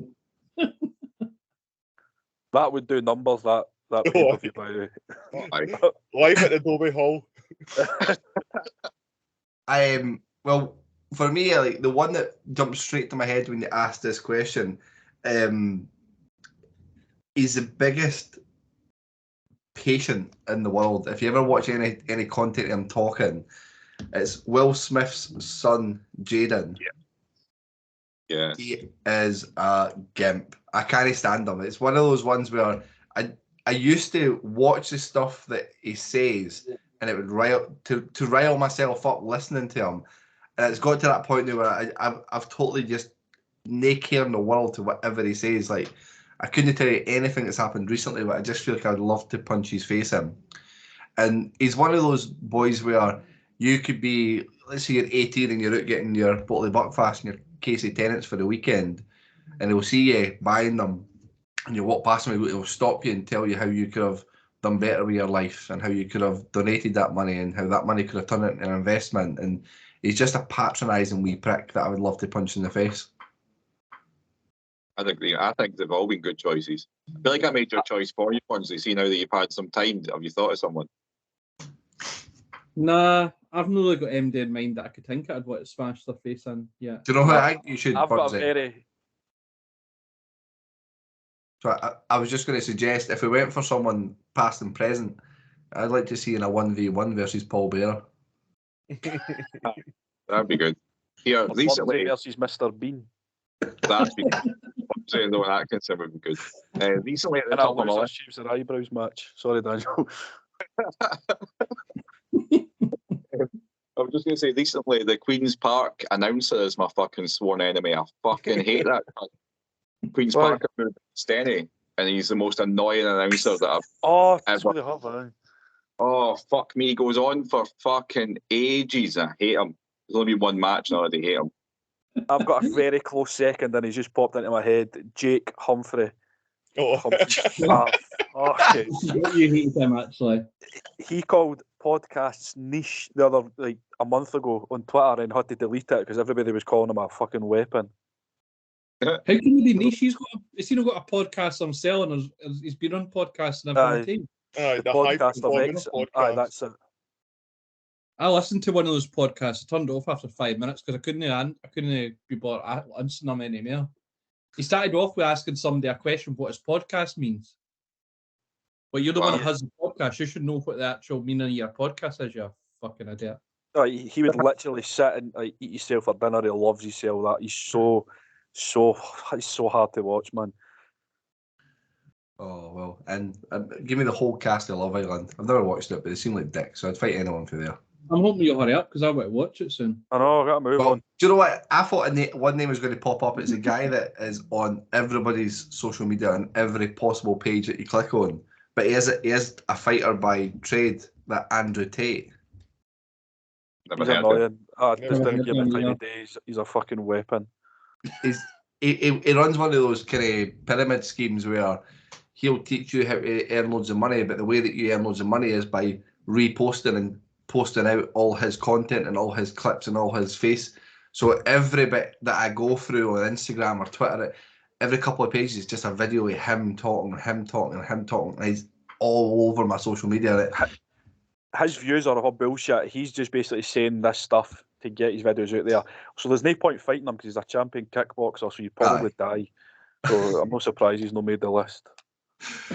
That would do numbers. That pay-per-view, by the way. Live at the Adobe Hall. Well, for me, like the one that jumped straight to my head when you asked this question, he's the biggest patient in the world. If you ever watch any content of him talking, it's Will Smith's son, Jaden. Yeah. He is a gimp. I can't stand him. It's one of those ones where I used to watch the stuff that he says, and it would rile myself up listening to him. And it's got to that point now where I've totally just no care in the world to whatever he says. Like, I couldn't tell you anything that's happened recently, but I just feel like I'd love to punch his face in. And he's one of those boys where you could be, let's say you're 18 and you're out getting your bottle of Buckfast and your case of Tennants for the weekend, and he'll see you buying them, and you walk past him, he'll stop you and tell you how you could have done better with your life and how you could have donated that money and how that money could have turned it into an investment. And he's just a patronising wee prick that I would love to punch in the face. I agree. I think they've all been good choices. I feel like I made your choice for you once. You see, now that you've had some time, have you thought of someone? Nah, I've not really got MD in mind that I could think I'd want to smash their face in. Yeah. Do you know who I think you should I've got punch a in? very... So I was just going to suggest, if we went for someone past and present, I'd like to see in a 1v1 versus Paul Bearer. That'd be good. Here, recently... versus Mr. Bean. That'd be good. I'm saying Nolan Atkinson would be good. Recently, at the And top of my I'll list... shaves their eyebrows match. Sorry, Daniel. I was just going to say, recently, the Queen's Park announcer is my fucking sworn enemy. I fucking hate that. Queen's Park moved Stenny, and he's the most annoying announcer that I've ever. Oh, fuck me. He goes on for fucking ages. I hate him. There's only been one match and I already hate him. I've got a very close second, and he's just popped into my head. Jake Humphrey. Okay. You hate him, actually. He called podcasts niche the other, like, a month ago on Twitter and had to delete it because everybody was calling him a fucking weapon. How can he be niche? He's not got a podcast himself, and he's been on podcasts and everything. The podcast of X. Aye, that's it. I listened to one of those podcasts. I turned it off after 5 minutes because I couldn't be bothered answering him anymore. He started off with asking somebody a question what his podcast means. But you're the one that has the podcast. You should know what the actual meaning of your podcast is, you fucking idiot. He would literally sit and eat himself for dinner. He loves himself. That he's so hard to watch, man. Oh, well, and give me the whole cast of Love Island. I've never watched it, but they seem like dicks, so I'd fight anyone for there. I'm hoping you'll hurry up because I want to watch it soon. I know, I got to move on. Do you know what? I thought one name was going to pop up. It's a guy that is on everybody's social media and every possible page that you click on. But he is a fighter by trade, that Andrew Tate. He's annoying. I just didn't give him time of day. He's a fucking weapon. He runs one of those kind of pyramid schemes where he'll teach you how to earn loads of money, but the way that you earn loads of money is by reposting and posting out all his content and all his clips and all his face. So every bit that I go through on Instagram or Twitter, every couple of pages is just a video of him talking, and he's all over my social media. His views are all bullshit. He's just basically saying this stuff to get his videos out there. So there's no point fighting him because he's a champion kickboxer, so you'd probably die. So I'm not surprised he's not made the list.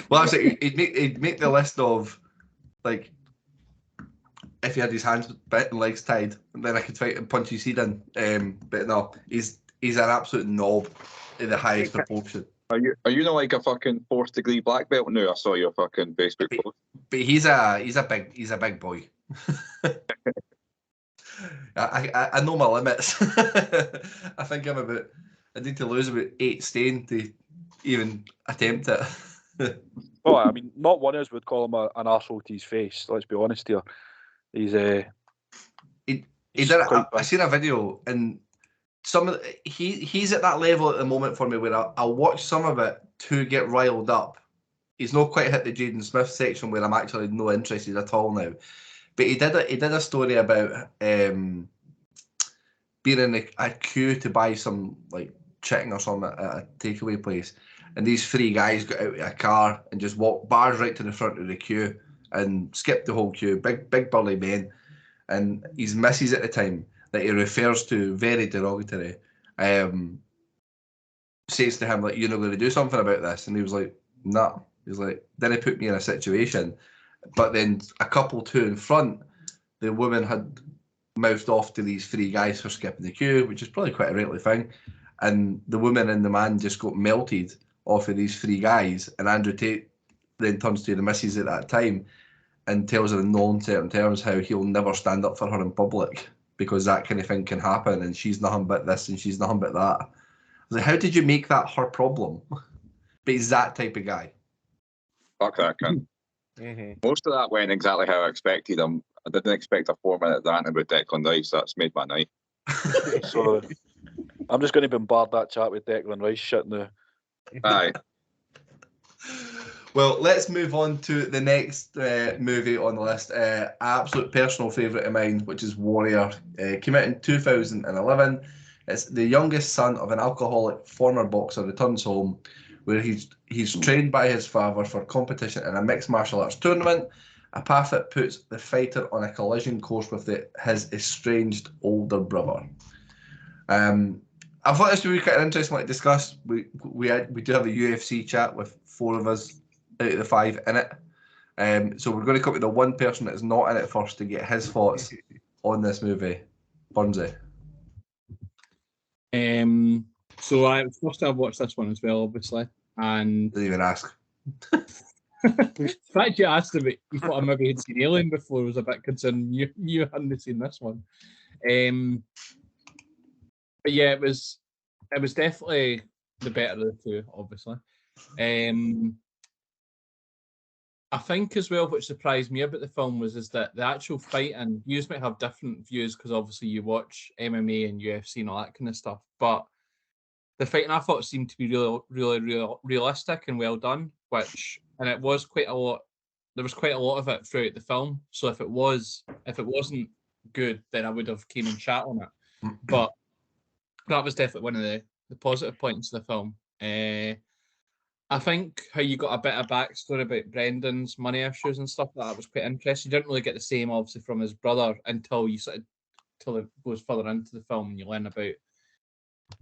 Well, I was like, he'd make the list of, like, if he had his hands bent and legs tied, and then I could fight and punch his head in. But no, he's an absolute knob in the highest proportion. Are you not like a fucking 4th degree black belt now? I saw your fucking Facebook post. But he's a big boy. I know my limits. I think I need to lose about 8 stone to even attempt it. Well, I mean, not one of us would call him an arsehole to his face. Let's be honest here. He's He did. I seen a video, and he's at that level at the moment for me where I'll watch some of it to get riled up. He's not quite hit the Jaden Smith section where I'm actually no interested at all now. But he did a story about being in a queue to buy some like chicken or something at a takeaway place, and these three guys got out of a car and just walked bars right to the front of the queue and skipped the whole queue. Big burly men, and his missus at the time that he refers to very derogatory, says to him like, "You're not going to do something about this," and he was like, "Nah." He's like, "Then he put me in a situation." But then a couple two in front, the woman had mouthed off to these three guys for skipping the queue, which is probably quite a rightly thing. And the woman and the man just got melted off of these three guys. And Andrew Tate then turns to the missus at that time and tells her in no uncertain terms how he'll never stand up for her in public because that kind of thing can happen. And she's nothing but this and she's nothing but that. I was like, how did you make that her problem? But he's that type of guy. Fuck that cunt. Most of that went exactly how I expected. I didn't expect a 4-minute rant about Declan Rice. That's made my night. So I'm just going to bombard that chat with Declan Rice shit now. Aye. Well, let's move on to the next movie on the list. Absolute personal favourite of mine, which is Warrior. Came out in 2011. It's the youngest son of an alcoholic former boxer returns home, where he's trained by his father for competition in a mixed martial arts tournament, a path that puts the fighter on a collision course with his estranged older brother. I thought this would be quite interesting to discuss. We do have a UFC chat with 4 of us out of the 5 in it. So we're going to come to the one person that is not in it first to get his thoughts on this movie. Burnsy. So first I watched this one as well, obviously, and didn't even ask. The fact you asked about you thought I maybe had seen Alien before was a bit concerning. You hadn't seen this one, but yeah, it was definitely the better of the two, obviously. I think as well, which surprised me about the film is that the actual fighting, you might have different views because obviously you watch MMA and UFC and all that kind of stuff, but the fighting I thought seemed to be really realistic and well done, and it was quite a lot. There was quite a lot of it throughout the film. So if it wasn't good, then I would have came and chat on it. But that was definitely one of the positive points of the film. I think how you got a bit of backstory about Brendan's money issues and stuff like that was quite interesting. You didn't really get the same, obviously, from his brother until it goes further into the film and you learn about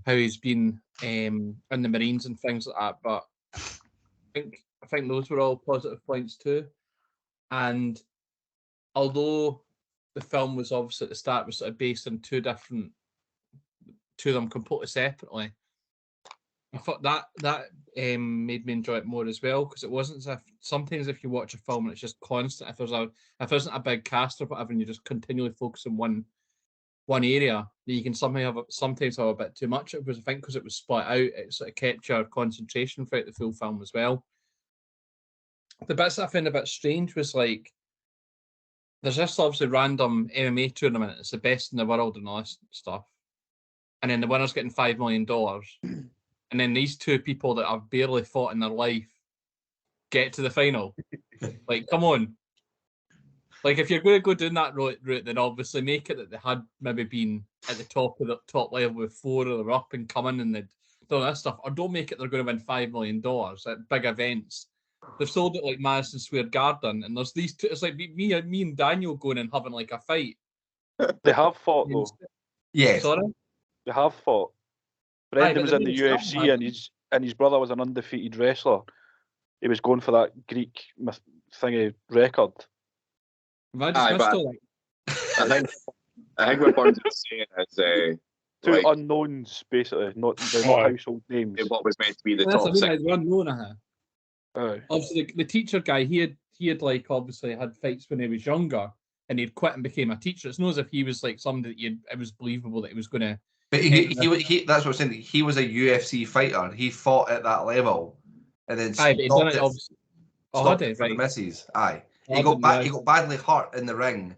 how he's been in the Marines and things like that. But I think those were all positive points too. And although the film was obviously at the start was sort of based on two of them completely separately, I thought that made me enjoy it more as well, because it wasn't as if sometimes if you watch a film and it's just constant, if there isn't a big cast or whatever and you just continually focus on one area, that you can sometimes have a bit too much. It was, I think, because it was split out, it sort of kept your concentration throughout the full film as well. The bits that I found a bit strange was like, there's this obviously random MMA tournament, it's the best in the world and all this stuff, and then the winner's getting $5 million. And then these two people that have barely fought in their life get to the final. Like, come on. Like, if you're going to go down that route, then obviously make it that they had maybe been at the top level before, or they're up and coming and they'd done that stuff. Or don't make it they're going to win $5 million at big events. They've sold it like Madison Square Garden, and there's these two. It's like me and Daniel going and having like a fight. They have fought though. Yeah. Sorry? They have fought. Brendan was in the UFC and his brother was an undefeated wrestler. He was going for that Greek thingy record. I think what Burns is saying is two unknowns, basically, not household names. What was meant to be the top six. Unknown, obviously, the teacher guy, he had like obviously had fights when he was younger, and he'd quit and became a teacher. It's not as if he was like somebody that it was believable that he was going to. But he that's what I'm saying. He was a UFC fighter. He fought at that level. and then Aye, but he done stopped it it. obviously. Oh, Stopped had it he? for the Right. missus. Aye, Oh, he I got didn't realise. he got badly hurt in the ring,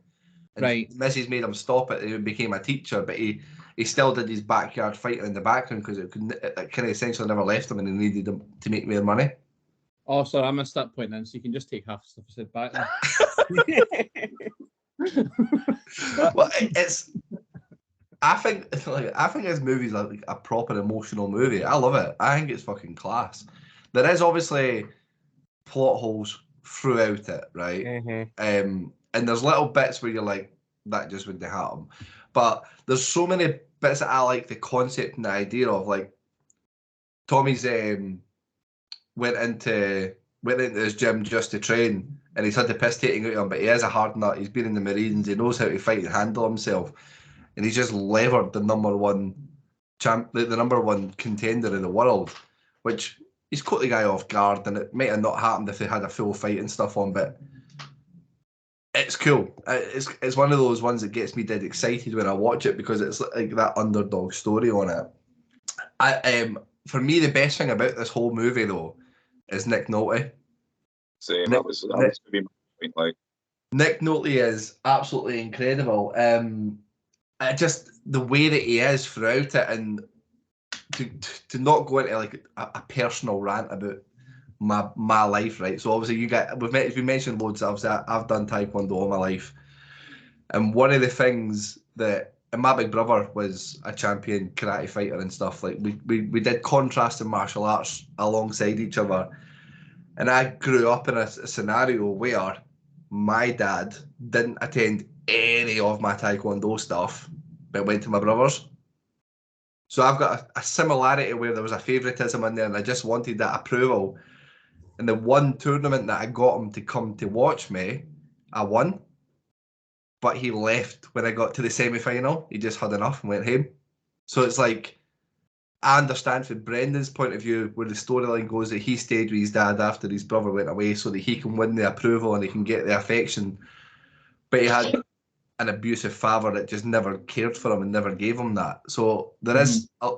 and Right. the missus made him stop it. And he became a teacher, but he still did his backyard fighting in the background because it kind of essentially never left him, and he needed him to make more money. Oh, sorry, I missed that point then, so you can just take half the stuff I said back then. Well, I think this movie's like a proper emotional movie. I love it. I think it's fucking class. There is obviously plot holes throughout it, right? And there's little bits where you're like, that just wouldn't happen. But there's so many bits that I like the concept and the idea of. Like Tommy's went into his gym just to train, and he's had the piss taken out of him, but he is a hard nut. He's been in the Marines. He knows how to fight and handle himself, and he's just levered the number one the number one contender in the world, which he's caught the guy off guard, and it might have not happened if they had a full fight and stuff on, but it's cool. It's one of those ones that gets me dead excited when I watch it because it's like that underdog story on it. For me, the best thing about this whole movie though is Nick Nolte. Same. That was going to be my point. Like Nick Nolte is absolutely incredible. Just the way that he is throughout it, and to not go into like a personal rant about my life, right? So obviously we mentioned loads. Obviously, I've done Taekwondo all my life, and one of the things that, and my big brother was a champion karate fighter and stuff. Like we did contrasting martial arts alongside each other, and I grew up in a scenario where my dad didn't attend any of my Taekwondo stuff, but went to my brother's. So I've got a similarity where there was a favouritism in there, and I just wanted that approval. And the one tournament that I got him to come to watch me, I won. But he left when I got to the semi-final. He just had enough and went home. So it's like, I understand from Brendan's point of view where the storyline goes that he stayed with his dad after his brother went away so that he can win the approval and he can get the affection. But he had an abusive father that just never cared for him and never gave him that. So there is a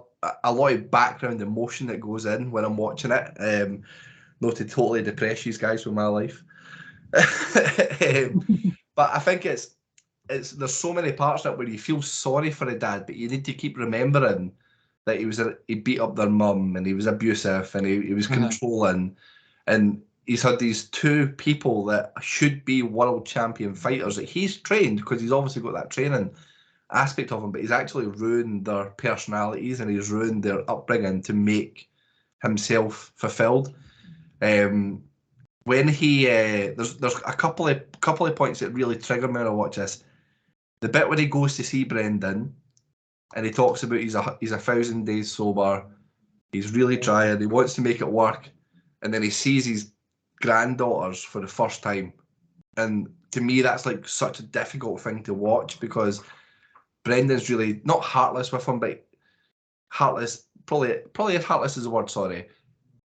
lot of background emotion that goes in when I'm watching it. Not to totally depress you guys with my life. But I think it's there's so many parts of it where you feel sorry for a dad, but you need to keep remembering that he beat up their mum and he was abusive and he was controlling, and he's had these two people that should be world champion fighters that he's trained because he's obviously got that training aspect of him, but he's actually ruined their personalities and he's ruined their upbringing to make himself fulfilled. When he there's a couple of points that really trigger me when I watch this. The bit where he goes to see Brendan and he talks about he's 1,000 days sober, he's really trying, he wants to make it work, and then he sees his granddaughters for the first time, and to me that's like such a difficult thing to watch because Brendan's really not heartless with him, but heartless, probably heartless is the word, sorry,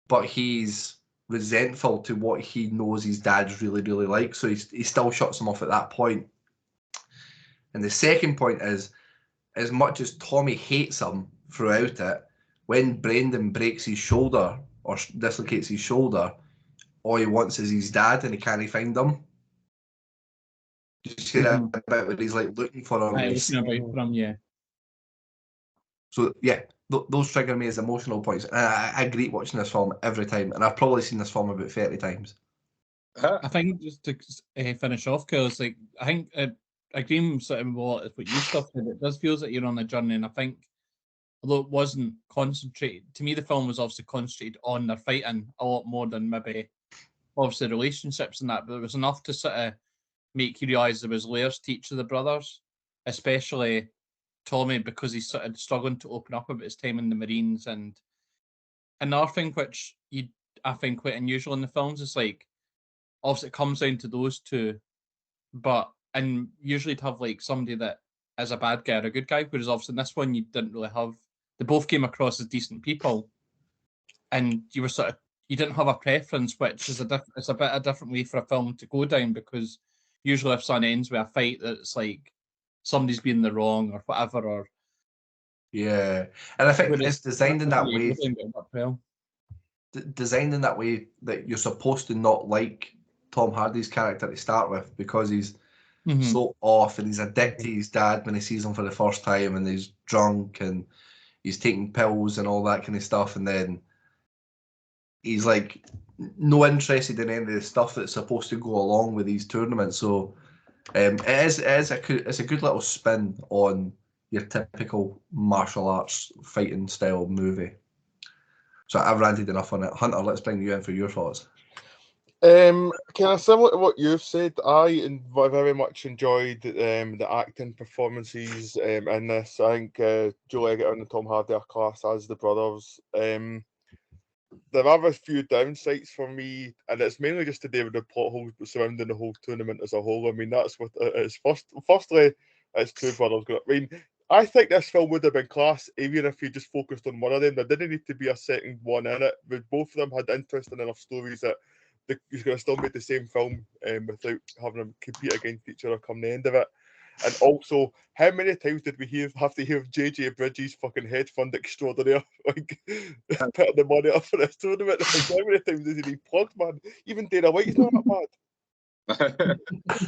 but he's resentful to what he knows his dad's really like, so he still shuts him off at that point. And the second point is, as much as Tommy hates him throughout it, when Brendan breaks his shoulder or dislocates his shoulder, all he wants is his dad and he can't find him. You see that bit where he's like looking for him. So yeah, those trigger me as emotional points. And I agree watching this film every time, and I've probably seen this film about 30 times. I think just to finish off, because like I think agreeing sort of what you stuff said, it does feel like you're on a journey, and I think although it wasn't concentrated, to me the film was obviously concentrated on their fighting a lot more than maybe obviously relationships and that, but there was enough to sort of make you realise there was layers to each of the brothers, especially Tommy, because he's sort of struggling to open up about his time in the Marines. And another thing which I think quite unusual in the films is like obviously it comes down to those two, and usually to have like somebody that is a bad guy or a good guy, whereas obviously in this one you didn't really have. They both came across as decent people, and you were sort of you didn't have a preference, which is it's a bit a different way for a film to go down, because usually if something ends with a fight, that it's like somebody's been in the wrong or whatever, or yeah, and I think it's designed in that way. designed in that way that you're supposed to not like Tom Hardy's character to start with because he's so off and he's a dick to his dad when he sees him for the first time and he's drunk and he's taking pills and all that kind of stuff, and then he's like no interested in any of the stuff that's supposed to go along with these tournaments. So it's a good little spin on your typical martial arts fighting style movie. So I've ranted enough on it. Hunter, let's bring you in for your thoughts. Kind of similar to what you've said, I very much enjoyed the acting performances in this. I think Joe Leggett and Tom Hardy are class as the brothers. There are a few downsides for me, and it's mainly just to do with the plot holes surrounding the whole tournament as a whole. I mean, that's what it is. Firstly, it's two brothers. I mean, I think this film would have been class even if you just focused on one of them. There didn't need to be a second one in it. But both of them had interesting enough stories that you could have still made the same film without having them compete against each other come the end of it. And also, how many times did we have to hear JJ Bridges' fucking head fund extraordinaire like putting the money up for this tournament? Like, how many times did he need plugged, man? Even Dana White's not that bad.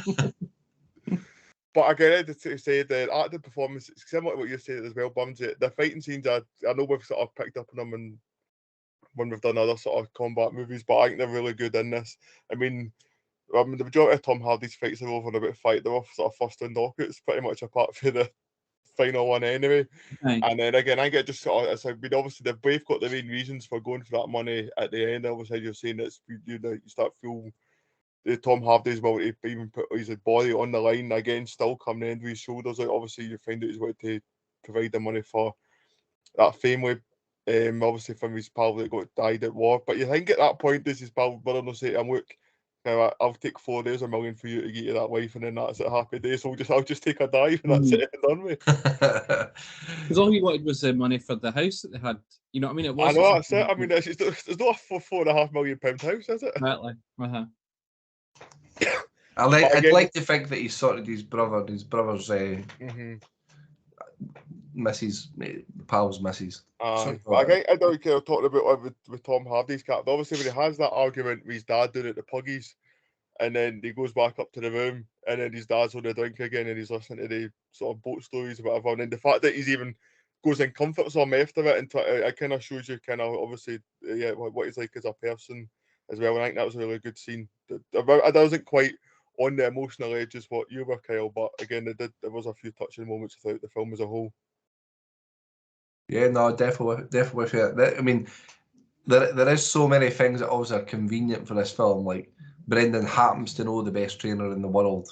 But again, to say the acting performance, it's similar to what you said as well, Bums. The fighting scenes, I know we've sort of picked up on them and when we've done other sort of combat movies, but I think they're really good in this. I mean, the majority of Tom Hardy's fights are over in about fight. They're off sort of first round knockouts, pretty much apart from the final one anyway. Aye. And then again, I get just sort of, obviously they've both got the main reasons for going for that money at the end. Obviously, you're saying that you start feel Tom Hardy's will to even put his body on the line again, still coming the end with his shoulders. Like, obviously, you find out he's wanted to provide the money for that family. Obviously from his pal that died at war. But you think at that point, does his pal brother will say to him, look, I'll take 4 days, $1 million for you to get you that wife, and then that's a happy day. So I'll just take a dive, and that's it, and done with. Because all he wanted was the money for the house that they had. You know what I mean? It I was. know that's it. I mean, there's not a £4.5 million house, is it? Exactly. I'd like to think that he's sorted his brother's missus, pal's missus. I don't care talking about with Tom Hardy's character. Obviously, when he has that argument with his dad doing it to Puggies, and then he goes back up to the room, and then his dad's on the drink again, and he's listening to the sort of boat stories or whatever. And then the fact that he's even goes and comforts him after it, and it kind of shows you kind of obviously what he's like as a person as well. And I think that was a really good scene. I wasn't quite on the emotional edge as what you were, Kyle, but again, there was a few touching moments throughout the film as a whole. Yeah, no, definitely fair. I mean, there is so many things that always are convenient for this film. Like Brendan happens to know the best trainer in the world,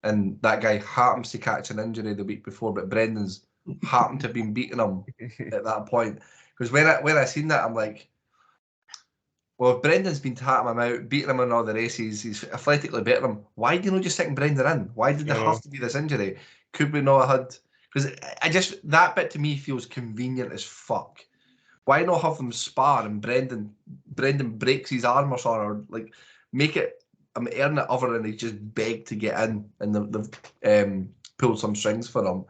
and that guy happens to catch an injury the week before, but Brendan's happened to have been beating him at that point. Because when I seen that, I'm like, well, if Brendan's been tatting him out, beating him in all the races, he's athletically better than him. Why do you not just stick Brendan in? Why did there have to be this injury? Could we not have had? Because that bit to me feels convenient as fuck. Why not have them spar and Brendan breaks his arm or something, or like make it earn it other than he just begged to get in and they've pulled some strings for him.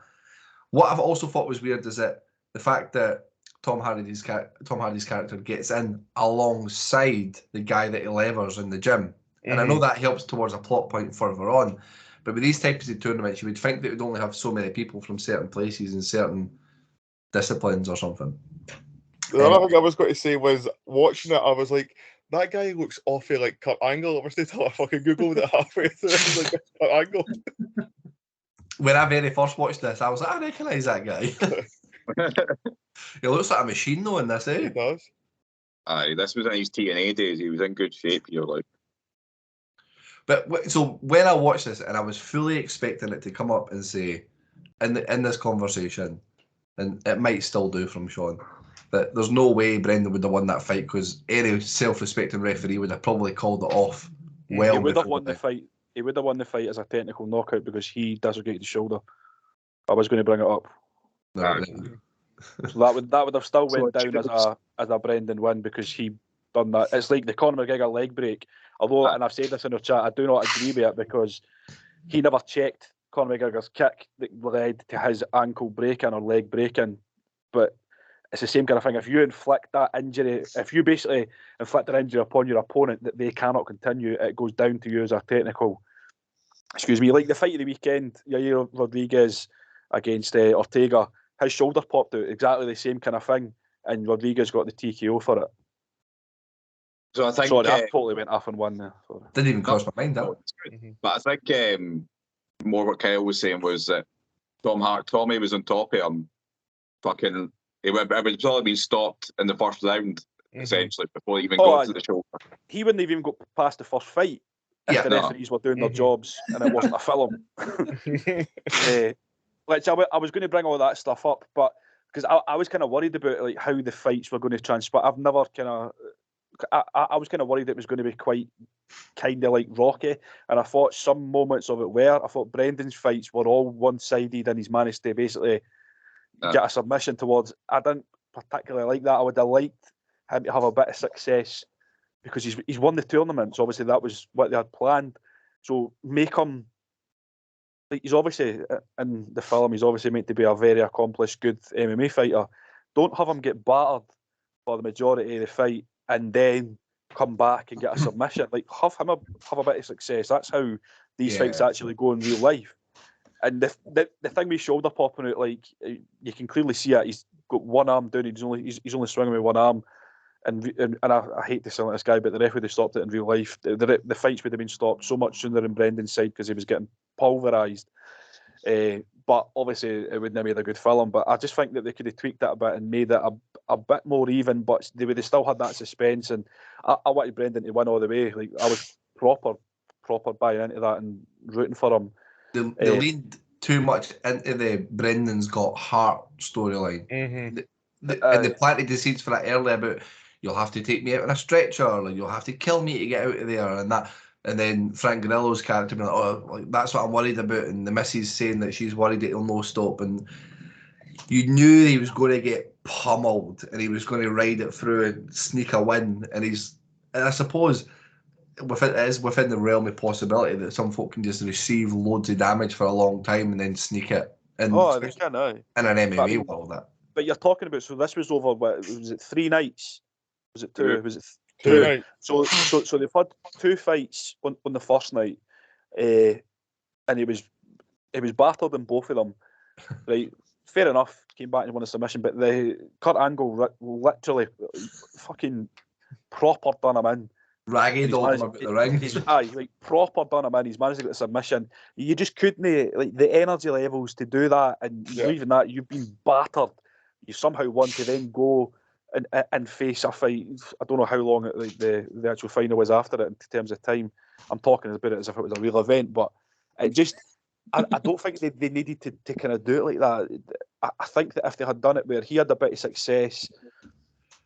What I've also thought was weird is that the fact that Tom Hardy's character gets in alongside the guy that he levers in the gym, and I know that helps towards a plot point further on. But with these types of tournaments, you would think that it would only have so many people from certain places and certain disciplines or something. The other thing I was going to say was, watching it, I was like, that guy looks awfully like Kurt Angle. I was I fucking Googled it halfway through. I was like, Kurt Angle. When I very first watched this, I was like, I recognise that guy. He looks like a machine though in this, eh? He does. Aye, this was in his TNA days. He was in good shape here, like. But so when I watched this, and I was fully expecting it to come up and say, in this conversation, and it might still do from Sean, that there's no way Brendan would have won that fight because any self-respecting referee would have probably called it off. Well, he would have won the fight. He would have won the fight as a technical knockout because he dislocated his shoulder. I was going to bring it up. So that would have still went down as a Brendan win because he done that. It's like the Conor McGregor leg break. Although, and I've said this in our chat, I do not agree with it because he never checked Conor McGregor's kick that led to his ankle breaking or leg breaking. But it's the same kind of thing. If you inflict that injury, if you basically inflict an injury upon your opponent that they cannot continue, it goes down to you as a technical. Excuse me, like the fight of the weekend, Yair Rodriguez against Ortega, his shoulder popped out, exactly the same kind of thing, and Rodriguez got the TKO for it. So I think. Sorry, I totally went off and one there. Sorry. Didn't even cross my mind, that. But I think more what Kyle was saying was that Tommy was on top of him. Fucking, it would probably been stopped in the first round, essentially, before he even got to the shoulder. He wouldn't have even got past the first fight if the referees were doing their jobs and it wasn't a film. Which I was going to bring all that stuff up, but because I was kind of worried about like how the fights were going to transpire. I've never kind of. I was kind of worried it was going to be quite kind of like Rocky, and I thought some moments of it were. I thought Brendan's fights were all one-sided, and he's managed to basically get a submission towards. I didn't particularly like that. I would have liked him to have a bit of success because he's won the tournament. So obviously that was what they had planned. So make him. Like, he's obviously in the film. He's obviously meant to be a very accomplished, good MMA fighter. Don't have him get battered for the majority of the fight and then come back and get a submission. Like have a bit of success. That's how these fights actually go in real life. And the thing with shoulder popping out, like you can clearly see it. He's got one arm down. He's only swinging with one arm. And I hate to sound like this guy, but the referee stopped it in real life. The fights would have been stopped so much sooner in Brendan's side because he was getting pulverised. But obviously it wouldn't have made a good film. But I just think that they could have tweaked that a bit and made it a bit more even, but they would have still had that suspense. And I wanted Brendan to win all the way. Like I was proper buying into that and rooting for him. They leaned too much into the Brendan's got heart storyline. And they planted the seeds for that earlier about you'll have to take me out on a stretcher, or you'll have to kill me to get out of there, and that. And then Frank Grillo's character being like, oh, like, that's what I'm worried about, and the missus saying that she's worried that he'll no stop, and you knew he was going to get pummeled, and he was going to ride it through and sneak a win, and I suppose it is within the realm of possibility that some folk can just receive loads of damage for a long time and then sneak it in, they can, in an MMA world. But you're talking about, so this was over, was it 3 nights? Was it 2? Was it 2 nights? So they've had 2 fights on the first night, and he was battered in both of them. Right, fair enough. Came back and won a submission, but the Kurt Angle literally fucking proper done him in. Ragged on him about the ring. Like proper done him in. He's managed to get a submission. You just couldn't, like the energy levels to do that, and even that you've been battered. You somehow want to then go and face a fight. I don't know how long the actual final was after it in terms of time. I'm talking about it as if it was a real event, but it just I don't think they needed to kind of do it like that. I think that if they had done it where he had a bit of success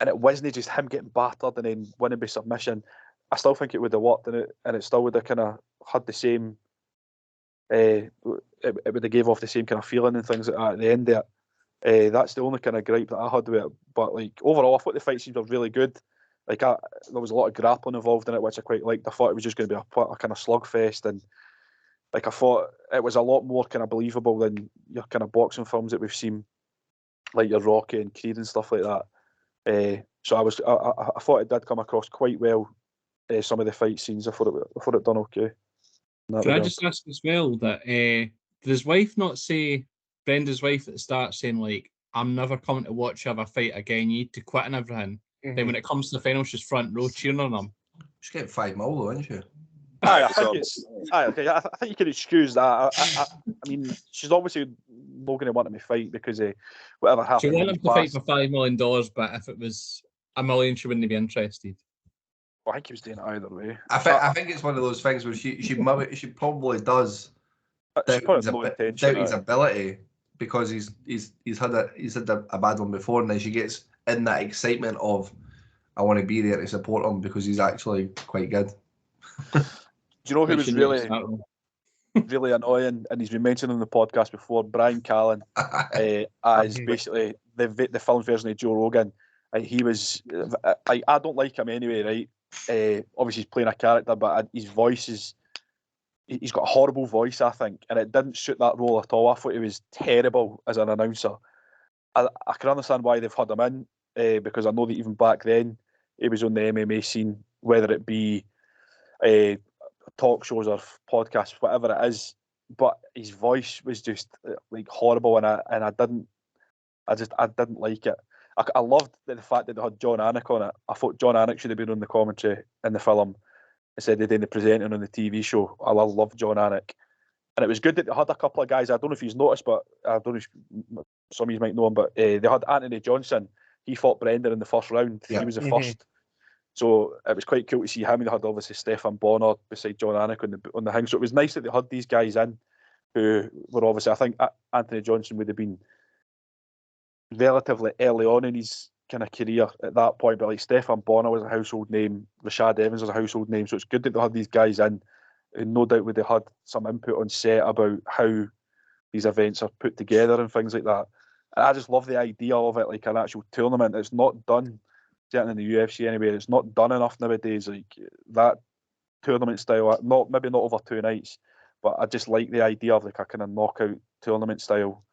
and it wasn't just him getting battered and then winning by submission, I still think it would have worked, and it still would have kind of had the same. It would have gave off the same kind of feeling and things like that at the end there. That's the only kind of gripe that I had with it. But like overall, I thought the fight scenes were really good. Like there was a lot of grappling involved in it, which I quite liked. I thought it was just going to be a kind of slugfest, and like I thought it was a lot more kind of believable than your kind of boxing films that we've seen, like your Rocky and Creed and stuff like that. So I thought it did come across quite well. Some of the fight scenes, I thought it done okay. Can I just ask as well that did his wife not say, Brenda's wife at the start, saying like, I'm never coming to watch you have a fight again, you need to quit and everything. Then when it comes to the final, she's front row cheering on him. She's getting $5 million though, isn't she? I think you can excuse that. I mean, she's obviously not going to want him to fight because whatever happened. She wanted him to fight for $5 million, but if it was $1 million, she wouldn't be interested. Well, I think he was doing it either way. I think it's one of those things where she probably does doubt his ability because he's had a bad one before, and then she gets in that excitement of I want to be there to support him because he's actually quite good. Do you know who was really annoying, and he's been mentioned on the podcast before? Brian Callen, as basically the film version of Joe Rogan. He was I don't like him anyway, right? Obviously he's playing a character, but his voice he's got a horrible voice, I think, and it didn't suit that role at all. I thought he was terrible as an announcer. I can understand why they've had him in, because I know that even back then he was on the MMA scene, whether it be talk shows or podcasts, whatever it is. But his voice was just like horrible, and I didn't like it. I loved the fact that they had John Anik on it. I thought John Anik should have been on the commentary in the film instead of doing the presenting on the TV show. I love John Anik. And it was good that they had a couple of guys. I don't know if he's noticed, but I don't know if some of you might know him, but they had Anthony Johnson. He fought Brendan in the first round. Yeah. He was the first. So it was quite cool to see him. They had obviously Stefan Bonner beside John Anik on the thing. So it was nice that they had these guys in who were obviously, I think Anthony Johnson would have been relatively early on in his kind of career at that point, but like Stefan Bonner was a household name, Rashad Evans was a household name, so it's good that they had these guys in who no doubt would have had some input on set about how these events are put together and things like that. And I just love the idea of it, like an actual tournament. It's not done, certainly in the UFC anyway, it's not done enough nowadays, like that tournament style, maybe not over 2 nights, but I just like the idea of like a kind of knockout tournament style.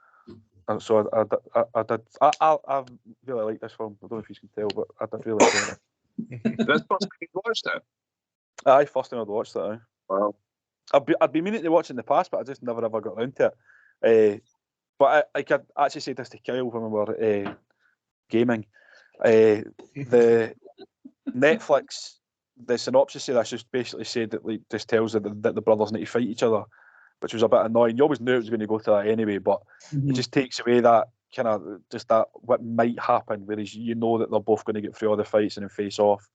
And so I really like this film. I don't know if you can tell, but I did really enjoy it. This first time you watched it? Aye, first time I'd watched it. Aye. Wow. I'd been meaning to watch it in the past, but I just never ever got around to it. But I could actually say this to Kyle when we were gaming. The Netflix, the synopsis of this just basically said that like just tells that the brothers need to fight each other, which was a bit annoying. You always knew it was going to go to that anyway, but it just takes away that kind of just that what might happen, whereas you know that they're both going to get through all the fights and then face off.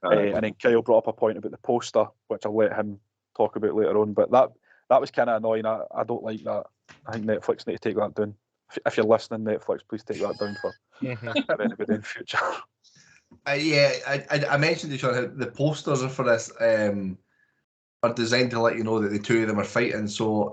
And then Kyle brought up a point about the poster, which I'll let him talk about later on. But that was kind of annoying. I don't like that. I think Netflix need to take that down. If you're listening, Netflix, please take that down for anybody in future. I mentioned to Sean the posters for this are designed to let you know that the two of them are fighting. So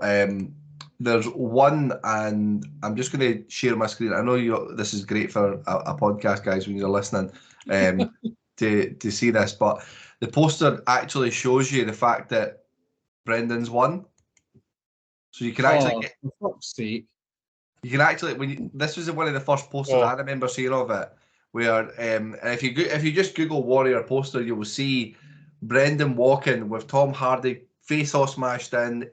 there's one, and I'm just going to share my screen. I know this is great for a podcast, guys, when you're listening to see this, but the poster actually shows you the fact that Brendan's won. So you can actually for fuck's sake. You can actually this was one of the first posters I remember seeing of it, where and if you just Google Warrior poster, you will see Brendan walking with Tom Hardy face all smashed in,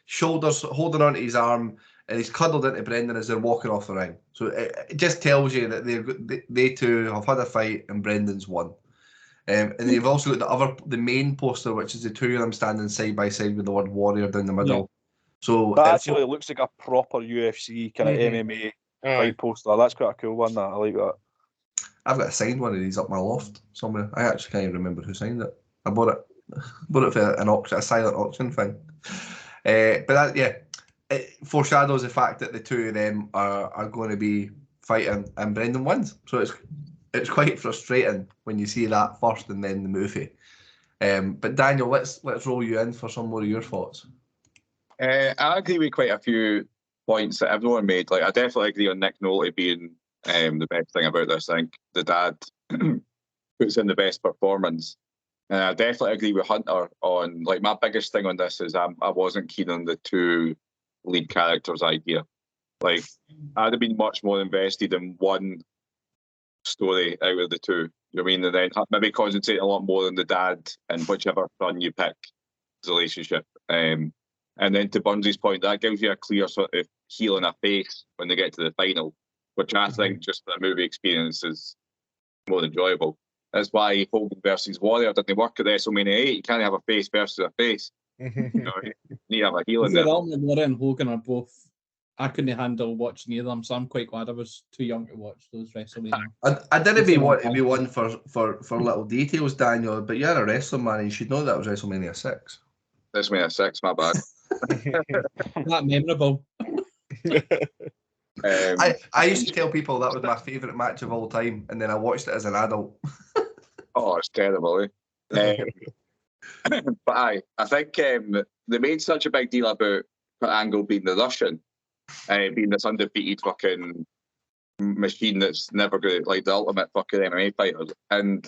shoulders holding onto his arm, and he's cuddled into Brendan as they're walking off the ring. So it just tells you that they two have had a fight and Brendan's won. And then you've also got the main poster, which is the two of them standing side by side with the word Warrior down the middle. Yeah. So that actually looks like a proper UFC kind of MMA fight poster. That's quite a cool one. That I like that. I've got a signed one of these up my loft somewhere. I actually can't even remember who signed it. I bought it for an auction, a silent auction thing. But that, it foreshadows the fact that the two of them are going to be fighting, and Brendan wins. So it's quite frustrating when you see that first and then the movie. But Daniel, let's roll you in for some more of your thoughts. I agree with quite a few points that everyone made. Like, I definitely agree on Nick Nolte being the best thing about this. I think the dad puts in the best performance. And I definitely agree with Hunter on, like, my biggest thing on this is I wasn't keen on the two lead characters idea. Like, I'd have been much more invested in one story out of the two. You know what I mean? And then maybe concentrate a lot more on the dad and whichever son you pick relationship. And then to Bunzy's point, that gives you a clear sort of heel in a face when they get to the final, which I think just for a movie experience is more enjoyable. That's why Hogan versus Warrior didn't work at WrestleMania 8. You can't have a face versus a face. You need to have a heel in there. Warrior and Hogan are both. I couldn't handle watching either of them, so I'm quite glad I was too young to watch those WrestleMania. I didn't want to be one for little details, Daniel, but you're a wrestling man, and you should know that was WrestleMania 6. WrestleMania 6, my bad. Not memorable. I used to tell people that was my favourite match of all time, and then I watched it as an adult. Oh, it's terrible, eh? But I think they made such a big deal about Kurt Angle being the Russian, being this undefeated fucking machine that's never going to, like, the ultimate fucking MMA fighter, and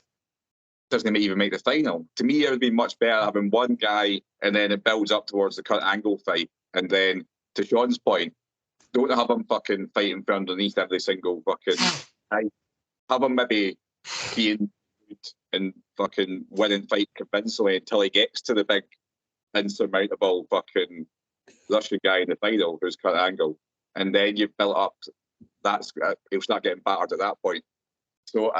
doesn't even make the final. To me, it would be much better having one guy, and then it builds up towards the Kurt Angle fight, and then, to Sean's point, don't have him fucking fighting for underneath every single fucking fight. Have him maybe being good and fucking winning fight convincingly until he gets to the big insurmountable fucking Russian guy in the final who's Kurt Angle, and then you've built up. He'll start getting battered at that point. So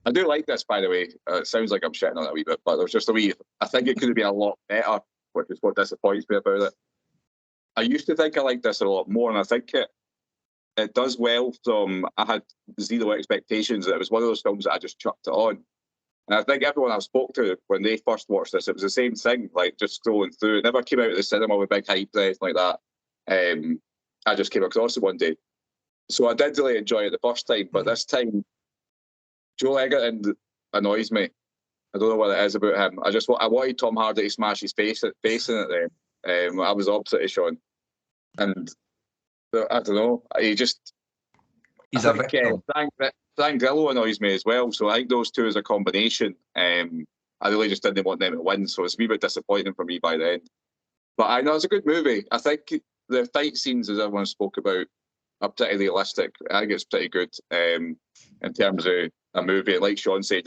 I do like this, by the way. It sounds like I'm shitting on it a wee bit, but there's just a wee. I think it could have been a lot better, which is what disappoints me about it. I used to think I liked this a lot more, and I think it does well from. I had zero expectations. It was one of those films that I just chucked it on. And I think everyone I've spoke to when they first watched this, it was the same thing, like just scrolling through. It never came out of the cinema with big hype or anything like that. I just came across it one day. So I did really enjoy it the first time, but this time, Joel Edgerton annoys me. I don't know what it is about him. I wanted Tom Hardy to smash his face in it then. I was opposite of Sean. And I don't know. He's a victim. Frank Grillo annoys me as well, so I think those two as a combination, I really just didn't want them to win, so it's a wee bit disappointing for me by the end. But I know it's a good movie. I think the fight scenes, as everyone spoke about, are pretty realistic. I think it's pretty good in terms of a movie. Like Sean said,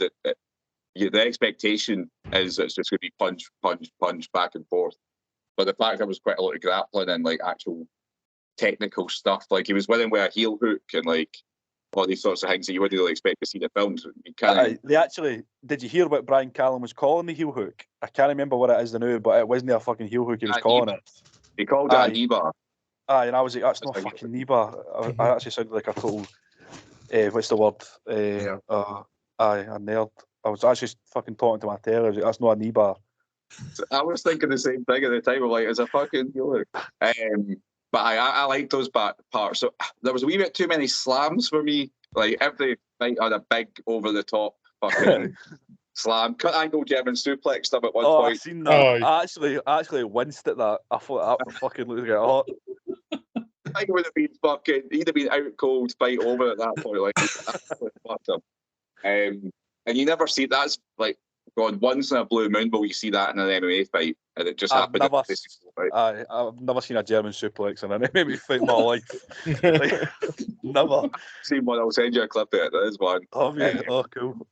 the expectation is it's just going to be punch, punch, punch, back and forth. But the fact there was quite a lot of grappling and like actual technical stuff, like he was winning with a heel hook and like all these sorts of things that you wouldn't really expect to see in the films. They actually, did you hear what Brian Callum was calling the heel hook? I can't remember what it is now, but it wasn't a fucking heel hook he was calling it. He called it a knee bar. Aye, and I was like, that's not fucking knee bar. I actually sounded like a total, what's the word? A nerd. I was actually fucking talking to my tail. I was like, that's not a knee bar. I was thinking the same thing at the time. I'm like, it's a fucking heel hook. But I like those parts. So there was a wee bit too many slams for me. Like every fight had a big over the top fucking slam. Cut angle German suplex stuff at one point. I've seen that. I actually winced at that. I thought that fucking looked like hot. I think it would have been fucking. He'd have been out cold, fight over at that point. Like, fucked him. And you never see that's like. God, once in a blue moon will you see that in an MMA fight, and it just happened. I've never seen a German suplex in an MMA fight in my life. Like, never. Seen one. I'll send you a clip of it. There is one. Oh, yeah. Oh, cool.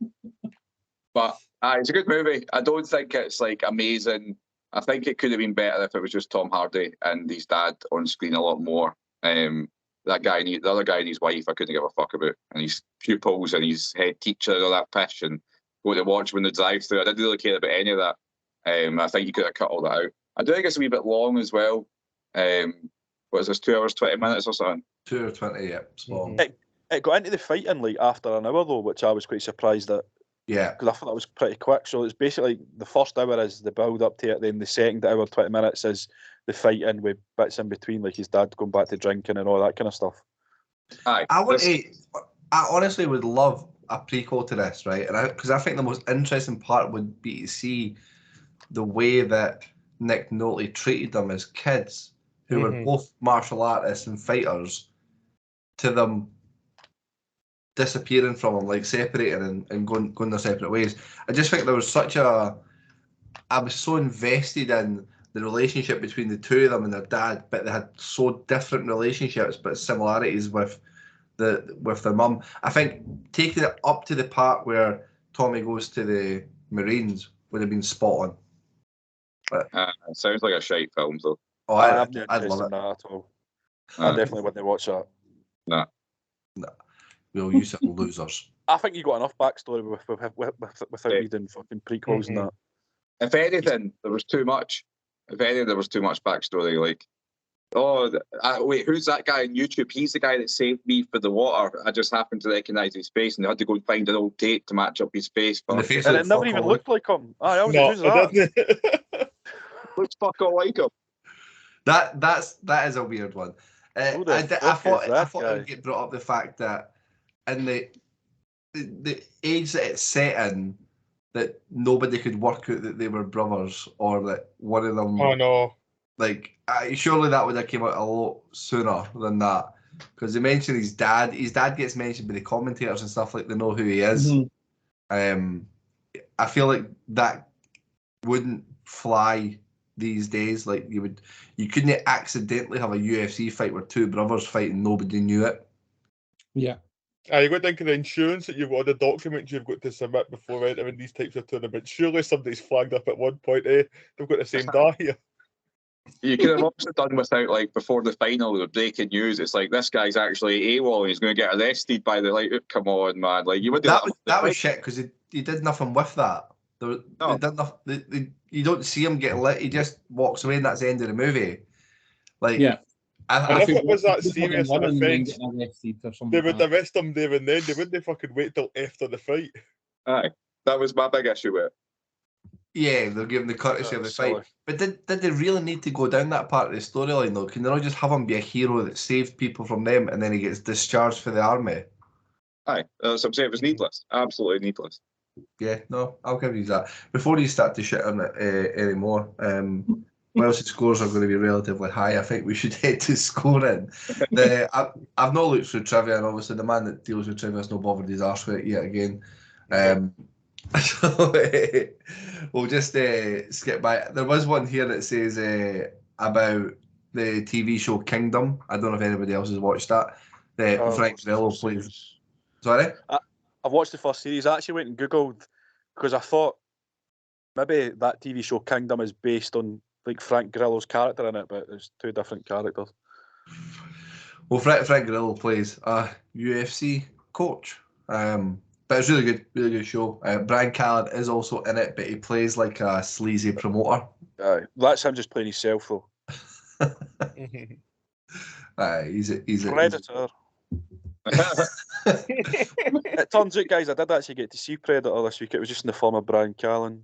But it's a good movie. I don't think it's like amazing. I think it could have been better if it was just Tom Hardy and his dad on screen a lot more. That guy, the other guy and his wife, I couldn't give a fuck about, and his pupils and his head teacher and all that pish and go to watch when the drive-through. I didn't really care about any of that. I think you could have cut all that out. I do think it's a wee bit long as well. What is this, 2 hours, 20 minutes or something? 2 hours 20, yeah. It's long. It got into the fighting like after an hour though, which I was quite surprised at. Yeah. Because I thought that was pretty quick. So it's basically the first hour is the build up to it, then the second hour, 20 minutes is the fighting with bits in between, like his dad going back to drinking and all that kind of stuff. Aye. I honestly would love a prequel to this, right? And because I think the most interesting part would be to see the way that Nick Nolte treated them as kids, who were both martial artists and fighters, to them disappearing from him, like separating and going their separate ways. I just think there was I was so invested in the relationship between the two of them and their dad, but they had so different relationships, but similarities with their mum. I think taking it up to the part where Tommy goes to the Marines would have been spot on. But, it sounds like a shite film, though. Oh, I'd love it. That at all. I definitely wouldn't watch that. No. We'll use it, losers. I think you got enough backstory without reading fucking prequels and that. If anything, there was too much. If anything, there was too much backstory. Like, wait, who's that guy on YouTube? He's the guy that saved me for the water. I just happened to recognise his face, and I had to go and find an old tape to match up his face. And it never even looked like him. Who's that? Looks fuck all like him. That is a weird one. I thought it would get brought up the fact that in the age that it's set in, that nobody could work out that they were brothers, or that one of them. Oh no! Like, surely that would have came out a lot sooner than that, because they mentioned his dad. His dad gets mentioned by the commentators and stuff, like they know who he is. I feel like that wouldn't fly these days. Like you couldn't accidentally have a UFC fight where two brothers fight and nobody knew it. Yeah. You got to think of the insurance that you've got, the documents you've got to submit before entering these types of tournaments. Surely somebody's flagged up at one point, they've got the same data here. You could have also done without, like, before the final, the breaking news. It's like, this guy's actually AWOL and he's going to get arrested by the, like, come on, man. Like, you would That was shit because he did nothing with that. They did nothing. You don't see him get lit. He just walks away and that's the end of the movie. Like, yeah. If it was that serious an offence, they would like arrest him there and then. They wouldn't fucking wait till after the fight. Aye, that was my big issue with it. Yeah, they're giving the courtesy of the fight. But did they really need to go down that part of the storyline though? Can they not just have him be a hero that saved people from them and then he gets discharged for the army? Aye, as I'm saying, it was needless. Absolutely needless. Yeah, no, I'll give you that. Before you start to shit on it anymore, Wales' scores are going to be relatively high. I think we should head to scoring. I've not looked through trivia, and obviously the man that deals with trivia has not bothered his arse with it yet again. So we'll just skip by. There was one here that says about the TV show Kingdom. I don't know if anybody else has watched that. Frank Grillo plays. Sorry? I've watched the first series. I actually went and Googled because I thought maybe that TV show Kingdom is based on like Frank Grillo's character in it, but there's two different characters. Well, Frank Grillo plays a UFC coach. But it's really good show. Brian Callen is also in it, but he plays like a sleazy promoter. That's him just playing himself though. He's a Predator. It turns out, guys, I did actually get to see Predator this week. It was just in the form of Brian Callen.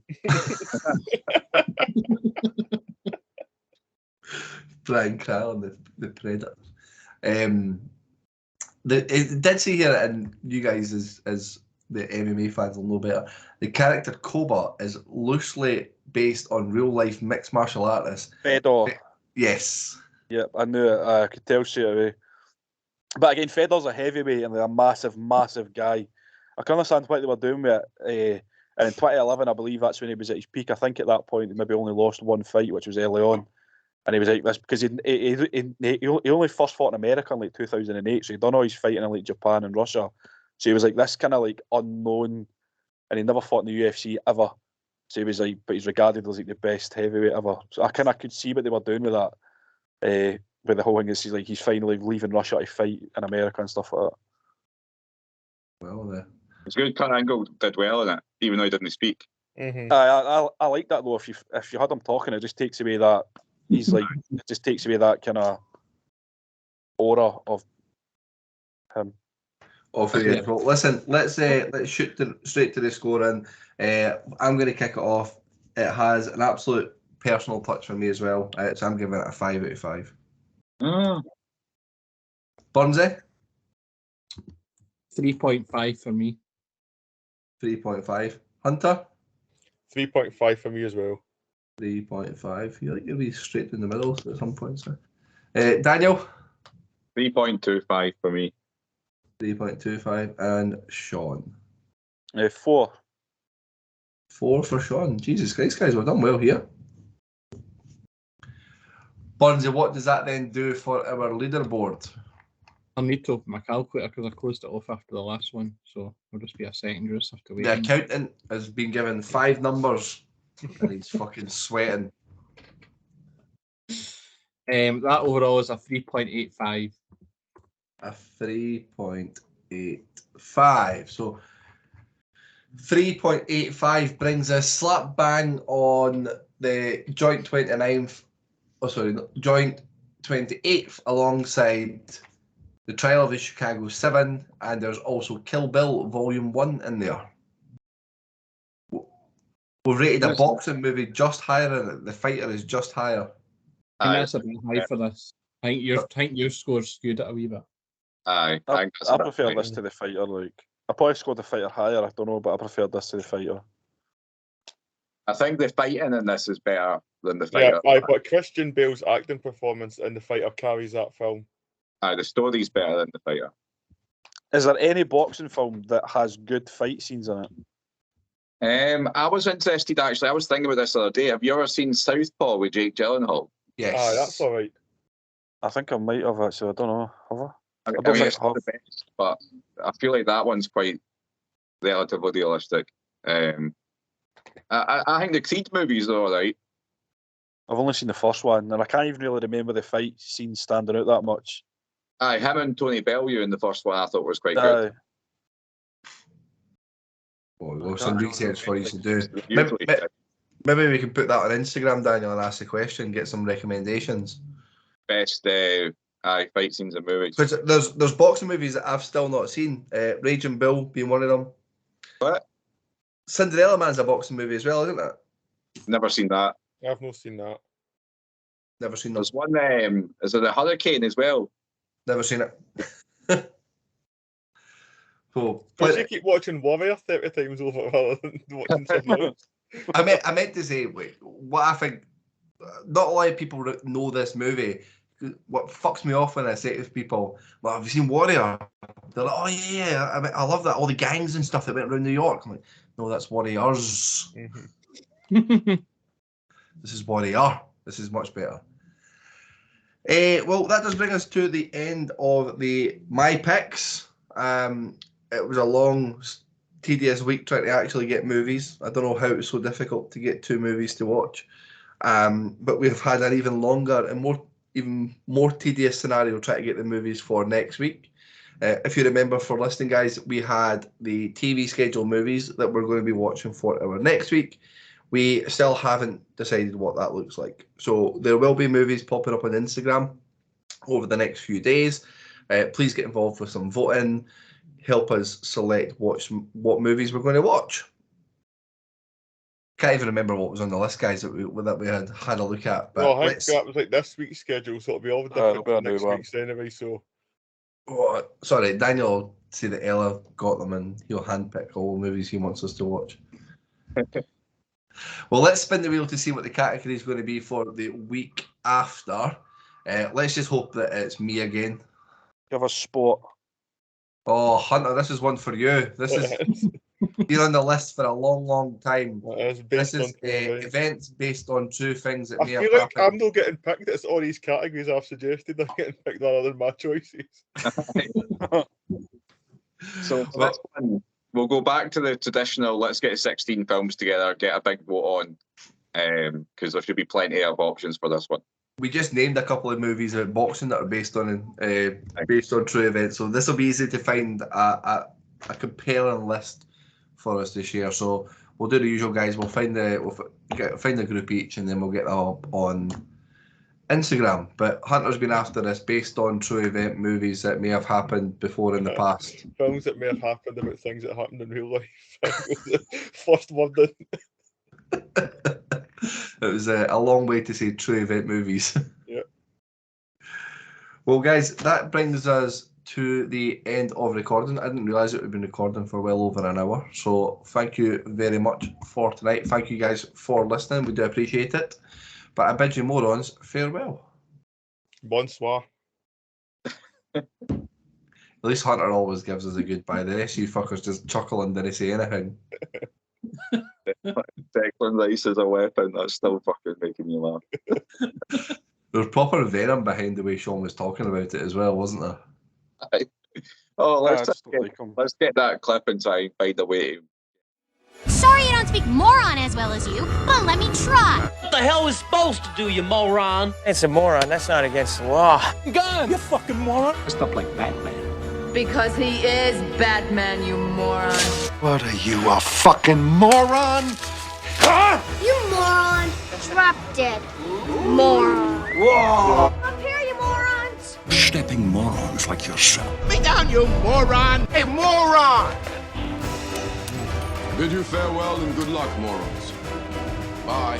Brian Callen, the Predator. It did say here, and you guys as the MMA fans will know better, the character Koba is loosely based on real life mixed martial artist Fedor. Yes. Yep, I knew it. I could tell straight away. But again, Fedor's a heavyweight and they're a massive, massive guy. I can understand what they were doing with it. And in 2011, I believe that's when he was at his peak. I think at that point, he maybe only lost one fight, which was early on. And he was like this because he only first fought in America in like 2008. So he'd done all his fighting in like Japan and Russia. So he was like this kind of like unknown, and he never fought in the UFC ever. So he was like, but he's regarded as like the best heavyweight ever. So I kind of could see what they were doing with that. With the whole thing is he's finally leaving Russia to fight in America and stuff like that. Well, it's good. Kurt Angle did well in it, even though he didn't speak. Mm-hmm. I like that though. If you had him talking, it just takes away that he's like it just takes away that kind of aura of him. Okay. Well, listen. Let's shoot straight to the scoring. I'm going to kick it off. It has an absolute personal touch for me as well. So I'm giving it a 5 out of 5. Burnsy? 3.5 for me. 3.5. Hunter? 3.5 for me as well. 3.5. You like to be straight in the middle at some point, sir. Daniel? 3.25 for me. 3.25. And Sean? 4. 4 for Sean. Jesus Christ, guys, we've done well here. Burnsy, what does that then do for our leaderboard? I'll need to open my calculator because I closed it off after the last one, so it'll just be a second. You just have to wait. The accountant has been given 5 numbers and he's fucking sweating. That overall is a 3.85. A 3.85. So 3.85 brings us slap bang on the joint 29th. Joint 28th alongside The Trial of the Chicago 7, and there's also Kill Bill Volume 1 in there. We've rated a boxing movie just higher than it. The Fighter is just higher. I think that's a bit high for this. I think your score's skewed it a wee bit. Aye, I prefer this to The Fighter. Like I probably scored The Fighter higher. I don't know, but I prefer this to The Fighter. I think the fighting in this is better than The Fighter. Yeah, but Christian Bale's acting performance in The Fighter carries that film. Aye, the story's better than The Fighter. Is there any boxing film that has good fight scenes in it? I was interested actually. I was thinking about this the other day. Have you ever seen Southpaw with Jake Gyllenhaal? Yes. Ah, that's all right. I think I might have actually. I don't know. Have I? I don't mean, think it's I have. not the best, but I feel like that one's quite relatively realistic. I think the Creed movies are all right. I've only seen the first one, and I can't even really remember the fight scene standing out that much. Aye, him and Tony Bellew in the first one I thought was quite good. Well, some research for you to do. Usually, Maybe we can put that on Instagram, Daniel, and ask the question, get some recommendations. best fight scenes in movies. Because there's boxing movies that I've still not seen. Raging Bull being one of them. What? Cinderella Man's a boxing movie as well, isn't it? Never seen that. I've not seen that. Never seen that. There's one. Is it a Hurricane as well? Never seen it. So, Because you keep watching Warrior 30 times over rather than watching something else. I meant to say, what I think, not a lot of people know this movie. What fucks me off when I say to people, well, have you seen Warrior? They're like, oh yeah, I love that. All the gangs and stuff that went around New York. I'm like, no, that's Warriors. This is Warrior. This is much better. Well, that does bring us to the end of my picks. It was a long, tedious week trying to actually get movies. I don't know how it was so difficult to get 2 movies to watch. But we've had an even longer and even more tedious scenario trying to get the movies for next week. If you remember, for listening, guys, we had the TV schedule movies that we're going to be watching for our next week. We still haven't decided what that looks like. So there will be movies popping up on Instagram over the next few days. Please get involved with some voting. Help us select what movies we're going to watch. Can't even remember what was on the list, guys, that we had a look at. But I think that was like this week's schedule, so it'll be all different from next week's anyway. So, sorry, Daniel will say that Ella got them and he'll handpick all the movies he wants us to watch. Well, let's spin the wheel to see what the category is going to be for the week after. Let's just hope that it's me again. Give us sport. Oh, Hunter, this is one for you. This is you're on the list for a long, long time. This is events based on true things that may have happened. I feel like I'm not getting picked. It's all these categories I've suggested. I'm getting picked other than my choices. So for this one, we'll go back to the traditional. Let's get 16 films together, get a big vote on, because there should be plenty of options for this one. We just named a couple of movies about boxing that are based on true events, so this will be easy to find a compelling list for us to share. So we'll do the usual, guys. We'll find the group each, and then we'll get that up on Instagram. But Hunter's been after this based on true event movies that may have happened before in the past. Films that may have happened about things that happened in real life. First word in. It was a long way to say true event movies. Yeah. Well, guys, that brings us to the end of recording. I didn't realise it would have been recording for well over an hour. So thank you very much for tonight. Thank you guys for listening. We do appreciate it. But I bid you morons farewell. Bonsoir. At least Hunter always gives us a goodbye. The rest of you fuckers just chuckle and didn't say anything. Declan Rice as a weapon, that's still fucking making me laugh. There was proper venom behind the way Sean was talking about it as well, wasn't there? Oh, let's get that clip and try and find a way to... Sorry I don't speak moron as well as you, but let me try. What the hell is supposed to do, you moron? It's a moron. That's not against the law. Gun, you fucking moron. Stuff like Batman. Because he is Batman, you moron. What are you, a fucking moron? Huh? You moron. Drop dead. Moron. Whoa! Up here, you morons. Stepping morons like yourself. Me down, you moron! Hey, moron! Bid you farewell and good luck, morons. Bye.